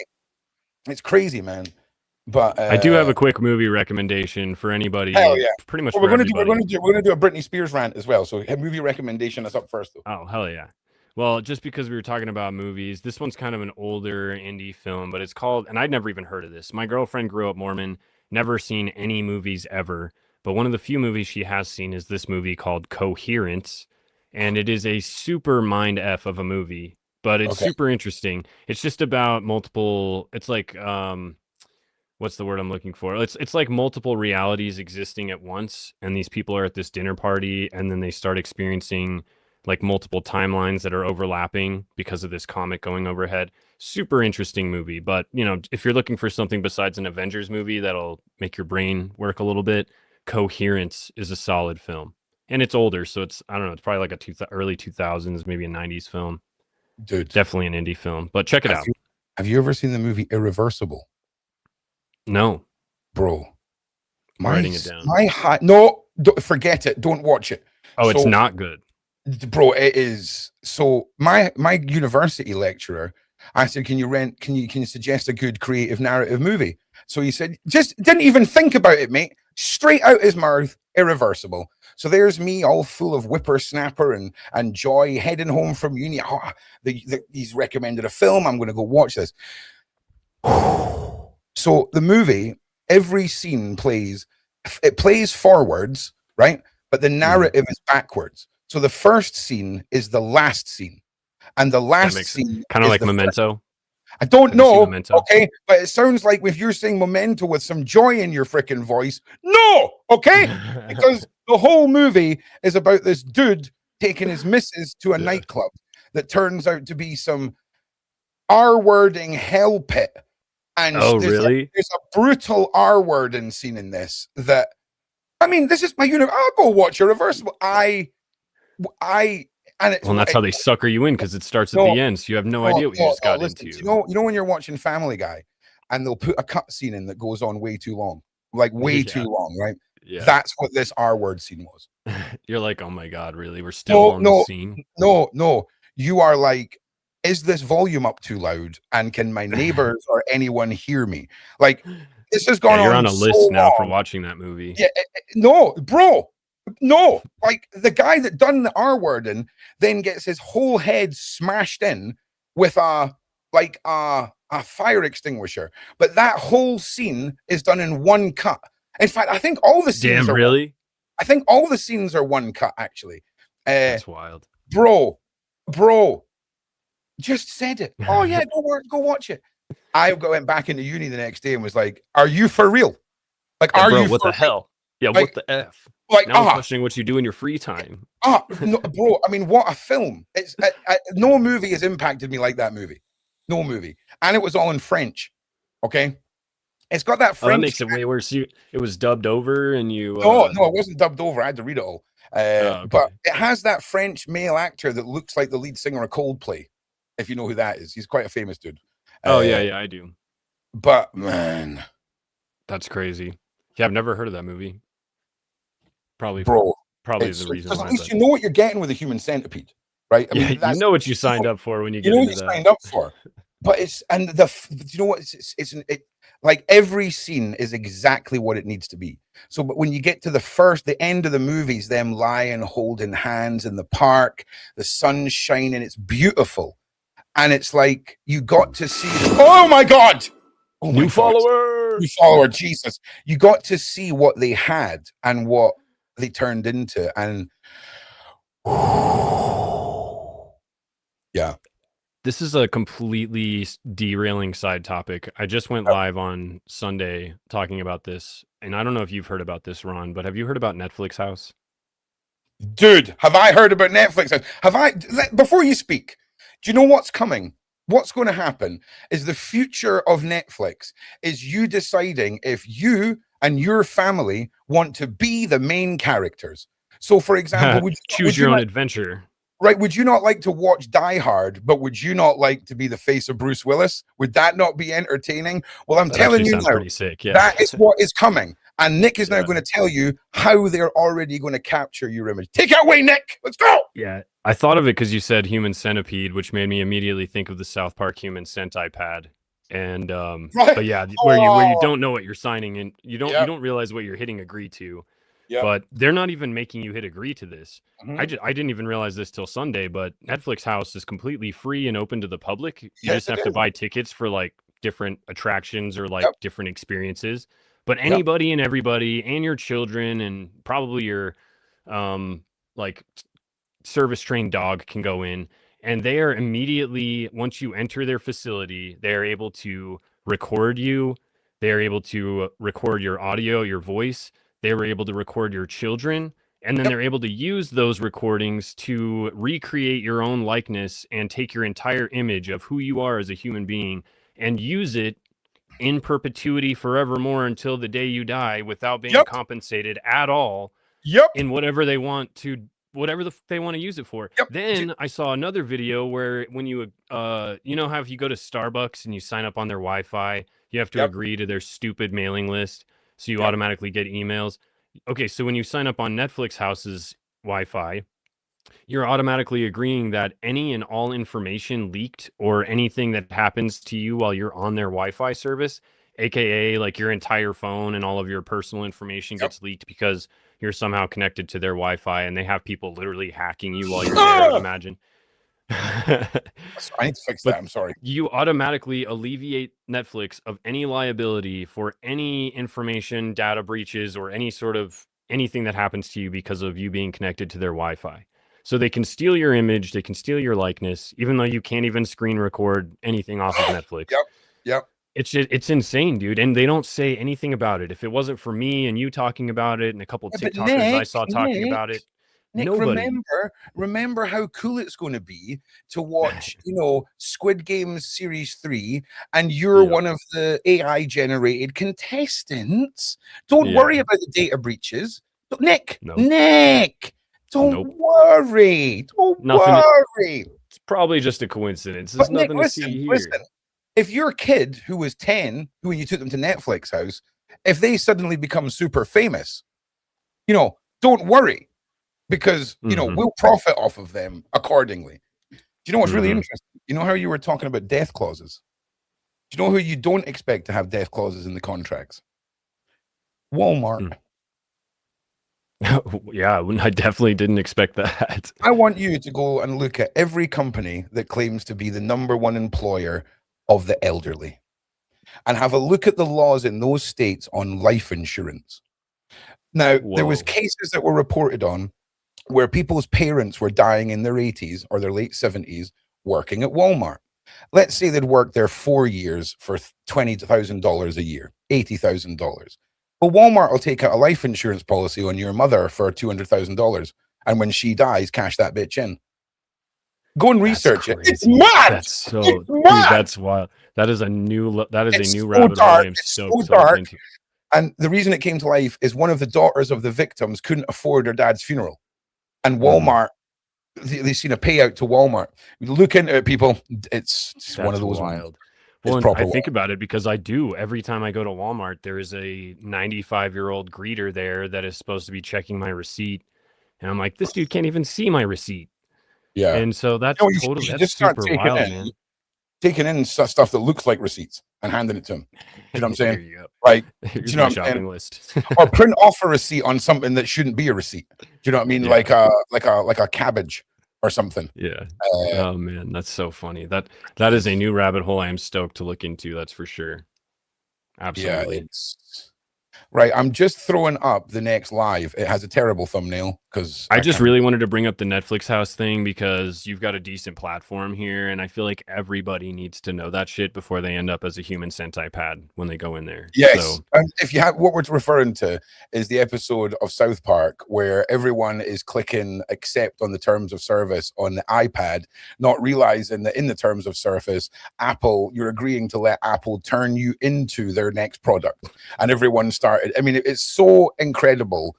It's crazy, man. But I do have a quick movie recommendation for anybody. Hell yeah. Pretty much Well, for we're everybody. gonna do a Britney Spears rant as well. So a movie recommendation is up first, though. Oh, hell yeah. Well, just because we were talking about movies, this one's kind of an older indie film, but it's called, and I'd never even heard of this. My girlfriend grew up Mormon, never seen any movies ever, but one of the few movies she has seen is this movie called Coherence, and it is a super mind F of a movie, but it's super interesting. It's just about multiple, it's like, what's the word I'm looking for? It's like multiple realities existing at once, and these people are at this dinner party, and then they start experiencing like multiple timelines that are overlapping because of this comet going overhead. Super interesting movie, but you know, if you're looking for something besides an Avengers movie that'll make your brain work a little bit, Coherence is a solid film, and it's older, so it's, I don't know, it's probably like a early 2000s, maybe a 90s film. Dude, definitely an indie film, but check it out. Have you ever seen the movie Irreversible? No, bro. Writing it down. No, forget it. Don't watch it. Oh, it's not good. Bro, it is. So my university lecturer, I said, can you suggest a good creative narrative movie? So he said, just didn't even think about it, mate. Straight out his mouth, Irreversible. So there's me all full of whippersnapper and joy heading home from uni. Oh, he's recommended a film. I'm going to go watch this. So the movie, every scene plays forwards, right? But the narrative is backwards. So the first scene is the last scene, and the last scene kind of like Memento. I don't know, okay, but it sounds like if you're saying Memento with some joy in your freaking voice, no, okay, because the whole movie is about this dude taking his missus to a nightclub that turns out to be some R-wording hell pit. And really? There's a brutal R-wording scene in this that, I mean, this is my universe. I'll go watch Irreversible. And that's how they sucker you in, because it starts at the end, so you have no idea what you just got into. You know when you're watching Family Guy and they'll put a cut scene in that goes on way too long, like way too long, right? Yeah. That's what this R-word scene was. You're like, oh my God, really? We're still on the scene? No. You are like, is this volume up too loud? And can my neighbors or anyone hear me? Like, this has gone on. You're on a list now for watching that movie. Yeah, no, bro. No, like the guy that done the R wording then gets his whole head smashed in with a fire extinguisher. But that whole scene is done in one cut. In fact, I think all the scenes I think all the scenes are one cut, actually. That's wild. Bro, just said it. Oh yeah, go watch it. I went back into uni the next day and was like, "Are you for real? Like, are you? What the hell? Yeah, like, what the F? Like, now I'm questioning what you do in your free time." No, bro. I mean, what a film! It's no movie has impacted me like that movie. No movie, and it was all in French. Okay, it's got that French. That makes it way worse. It was dubbed over, and you. No, it wasn't dubbed over. I had to read it all. Okay. But it has that French male actor that looks like the lead singer of Coldplay. If you know who that is, he's quite a famous dude. Yeah, I do. But man, that's crazy. Yeah, I've never heard of that movie. Probably the reason why. At least you know what you're getting with a human centipede, right? I mean, you know what you signed up for when you get into that. Signed up for. But you know what? It's like every scene is exactly what it needs to be. So, but when you get to the end of the movies, them lying, holding hands in the park, the sun's shining, it's beautiful. And it's like, you got to see, oh my God! Oh my New follower, Jesus. You got to see what they had and what they turned into. And yeah. This is a completely derailing side topic. I just went live on Sunday talking about this. And I don't know if you've heard about this, Ron, but have you heard about Netflix House? Dude, have I heard about Netflix House? Before you speak, do you know what's coming? what's going to happen is the future of Netflix is you deciding if you and your family want to be the main characters. So, for example, choose your own adventure. Right? Would you not like to watch Die Hard, but would you not like to be the face of Bruce Willis? Would that not be entertaining? Well, I'm telling you now, pretty sick. Yeah, that is what is coming. And Nick is now Yeah. going to tell you how they're already going to capture your image. Take it away, Nick. Let's go. Yeah, I thought of it because you said human centipede, which made me immediately think of the South Park human centipede. And Right. but yeah, where you don't know what you're signing in, you Yep. don't realize what you're hitting agree to. Yep. But they're not even making you hit agree to this. Mhm. I didn't even realize this till Sunday, but Netflix House is completely free and open to the public. You Yes, just it have to is. buy tickets for like different attractions or like Yep. different experiences. But Yep. anybody and everybody and your children and probably your like service trained dog can go in, and they are immediately, once you enter their facility, they are able to record you. They are able to record your audio, your voice. They were able to record your children, and then Yep. they're able to use those recordings to recreate your own likeness and take your entire image of who you are as a human being and use it in perpetuity forevermore until the day you die without being Yep. compensated at all Yep. in whatever they want to, whatever they want to use it for. Yep. Then I saw another video where when you you know how if you go to Starbucks and you sign up on their Wi-Fi, you have to Yep. agree to their stupid mailing list, so you Yep. automatically get emails. Okay, so when you sign up on Netflix House's Wi-Fi, you're automatically agreeing that any and all information leaked or anything that happens to you while you're on their Wi-Fi service, aka like your entire phone and all of your personal information Yep. gets leaked because you're somehow connected to their Wi-Fi, and they have people literally hacking you while you're there, I'd imagine. I need to fix that. I'm sorry. You automatically alleviate Netflix of any liability for any information, data breaches, or any sort of anything that happens to you because of you being connected to their Wi-Fi. So they can steal your image, they can steal your likeness, even though you can't even screen record anything off of Netflix. Yep. Yep. It's insane, dude. And they don't say anything about it. If it wasn't for me and you talking about it and a couple of Yeah, but TikTokers I saw talking about it, Nick, nobody. remember how cool it's going to be to watch, Squid Games Series 3, and you're Yeah. one of the AI generated contestants. Don't Yeah. worry about the data breaches. Nick, No. Nick, don't Nope. worry. Don't Nothing- worry. It's probably just a coincidence. There's But Nick, nothing to see here. listen. If your kid who was 10, when you took them to Netflix House, if they suddenly become super famous, don't worry, because Mhm. we'll profit off of them accordingly. Do you know what's really Mhm. interesting? You know how you were talking about death clauses? Do you know who you don't expect to have death clauses in the contracts? Walmart. Yeah, I definitely didn't expect that. I want you to go and look at every company that claims to be the #1 employer of the elderly and have a look at the laws in those states on life insurance. Now, there was Whoa. cases that were reported on where people's parents were dying in their 80s or their late 70s working at Walmart. Let's say they'd worked there 4 years for $20,000 a year, $80,000. Well, Walmart will take out a life insurance policy on your mother for $200,000. And when she dies, cash that bitch in. Go and research it. It's mad. That's so, It's dude, mad. that's wild. That is a new It's new so rabbit hole dark. I am It's stoked so to look dark. into. And the reason it came to life is one of the daughters of the victims couldn't afford her dad's funeral. And Walmart, they seen a payout to Walmart. Look into it, people. It's one of those wild. ones. Well, It's and proper I think about it because I do. Every time I go to Walmart, there is a 95-year-old greeter there that is supposed to be checking my receipt. And I'm like, this dude can't even see my receipt. Yeah. And so that's You totally, should that's just start super wild, man. taking in stuff that looks like receipts and handing it to him. You know what I'm saying? Here you go. Like, Here's you know my what I'm saying? shopping list. Or print off a receipt on something that shouldn't be a receipt. Do you know what I mean? Yeah. Like a cabbage or something. Yeah. Oh man, that's so funny. That is a new rabbit hole I am stoked to look into. That's for sure. Absolutely. Yeah, it's right. I'm just throwing up the next live. It has a terrible thumbnail because I just really wanted to bring up the Netflix house thing because you've got a decent platform here, and I feel like everybody needs to know that shit before they end up as a human Sentai pad when they go in there. Yes. So And if you have, what we're referring to is the episode of South Park where everyone is clicking accept on the terms of service on the iPad, not realizing that in the terms of service, Apple, you're agreeing to let Apple turn you into their next product. And everyone started. I mean, it's so incredible.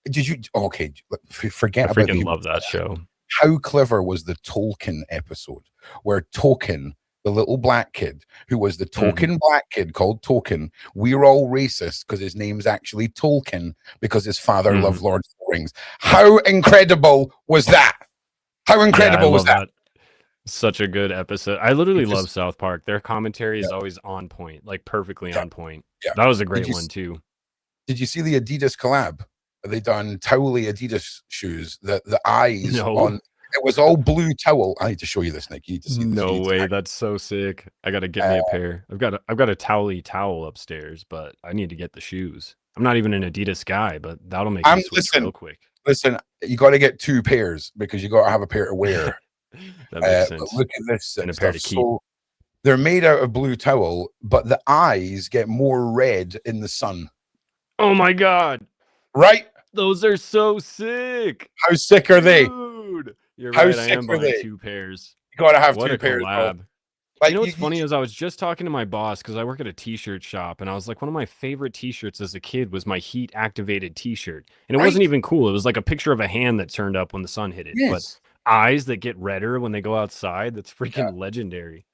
Did you? Okay, forget I about freaking the. love that show. How clever was the Tolkien episode where Tolkien, the little black kid who was the token black kid called Tolkien, we're all racist because his name's actually Tolkien because his father loved Lord of the Rings. How incredible was that? How incredible was that? Such a good episode. I literally Just, love South Park. Their commentary is always on point, like perfectly on point. yeah. That was a great one too. Did you see the Adidas collab? They done towely Adidas shoes. The eyes on it was all blue towel. I need to show you this, Nick. You need to see this. No way, that's so sick. I gotta get me a pair. I've got a towely towel upstairs, but I need to get the shoes. I'm not even an Adidas guy, but that'll make me switch real quick. Listen, you got to get 2 pairs because you got to have a pair to wear. That makes sense. Look at this and a pair to keep. So they're made out of blue towel, but the eyes get more red in the sun. Oh my god! Right? Those are so sick. How sick are they? Dude, you're right. I am buying 2 pairs. You gotta have what 2 pairs. Collab. Like, you know what's funny is I was just talking to my boss because I work at a t-shirt shop, and I was like, one of my favorite t-shirts as a kid was my heat activated t-shirt, and it wasn't even cool. It was like a picture of a hand that turned up when the sun hit it, but eyes that get redder when they go outside. That's freaking legendary.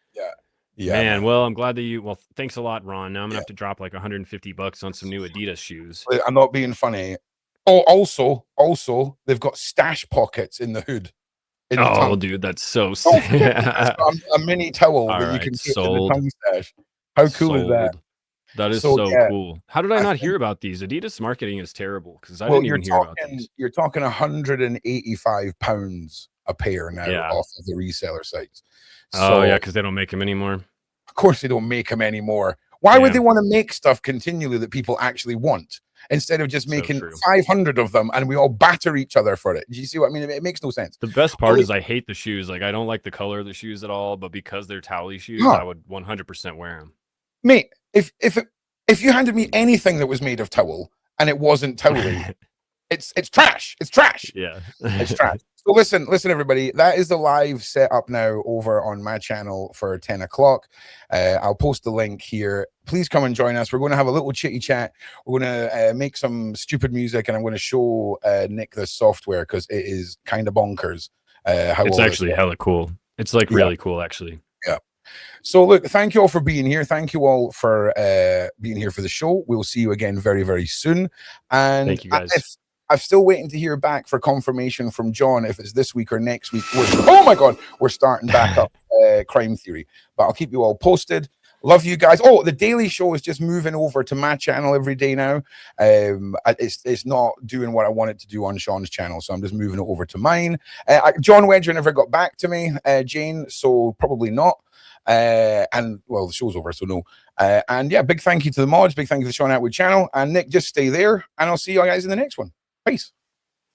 Yeah, man. Well, I'm glad that you. Well, thanks a lot, Ron. Now I'm gonna have to drop like $150 on some new Adidas shoes. I'm not being funny. Oh, also, they've got stash pockets in the hood. Oh, dude, that's so sick. A mini towel that you can put in the tongue stash. How cool is that? That is so cool. How did I not hear about these? Adidas marketing is terrible because I didn't even hear about these. You're talking £185 a pair now off of the reseller sites. So, because they don't make them anymore. Of course, they don't make them anymore. Why would they want to make stuff continually that people actually want instead of just making 500 of them and we all batter each other for it? Do you see what I mean? It makes no sense. The best part is I hate the shoes. Like, I don't like the color of the shoes at all, but because they're towely shoes, I would 100% wear them. Mate, if you handed me anything that was made of towel and it wasn't towely, it's trash. It's trash. Yeah. It's trash. So listen, everybody. That is the live setup now over on my channel for 10 o'clock. I'll post the link here. Please come and join us. We're going to have a little chitty chat. We're going to make some stupid music, and I'm going to show Nick the software because it is kind of bonkers. It's actually hella cool. It's like really cool, actually. Yeah. So look, thank you all for being here. Thank you all for being here for the show. We'll see you again very, very soon. And thank you guys. I'm still waiting to hear back for confirmation from John if it's this week or next week. Oh my God, we're starting back up Crime Theory. But I'll keep you all posted. Love you guys. Oh, the Daily Show is just moving over to my channel every day now. It's not doing what I want it to do on Shaun's channel, so I'm just moving it over to mine. John Wedger never got back to me, Jane, so probably not. And well, the show's over, so no. And yeah, big thank you to the mods, big thank you to the Shaun Attwood channel. And Nick, just stay there, and I'll see you guys in the next one. Peace.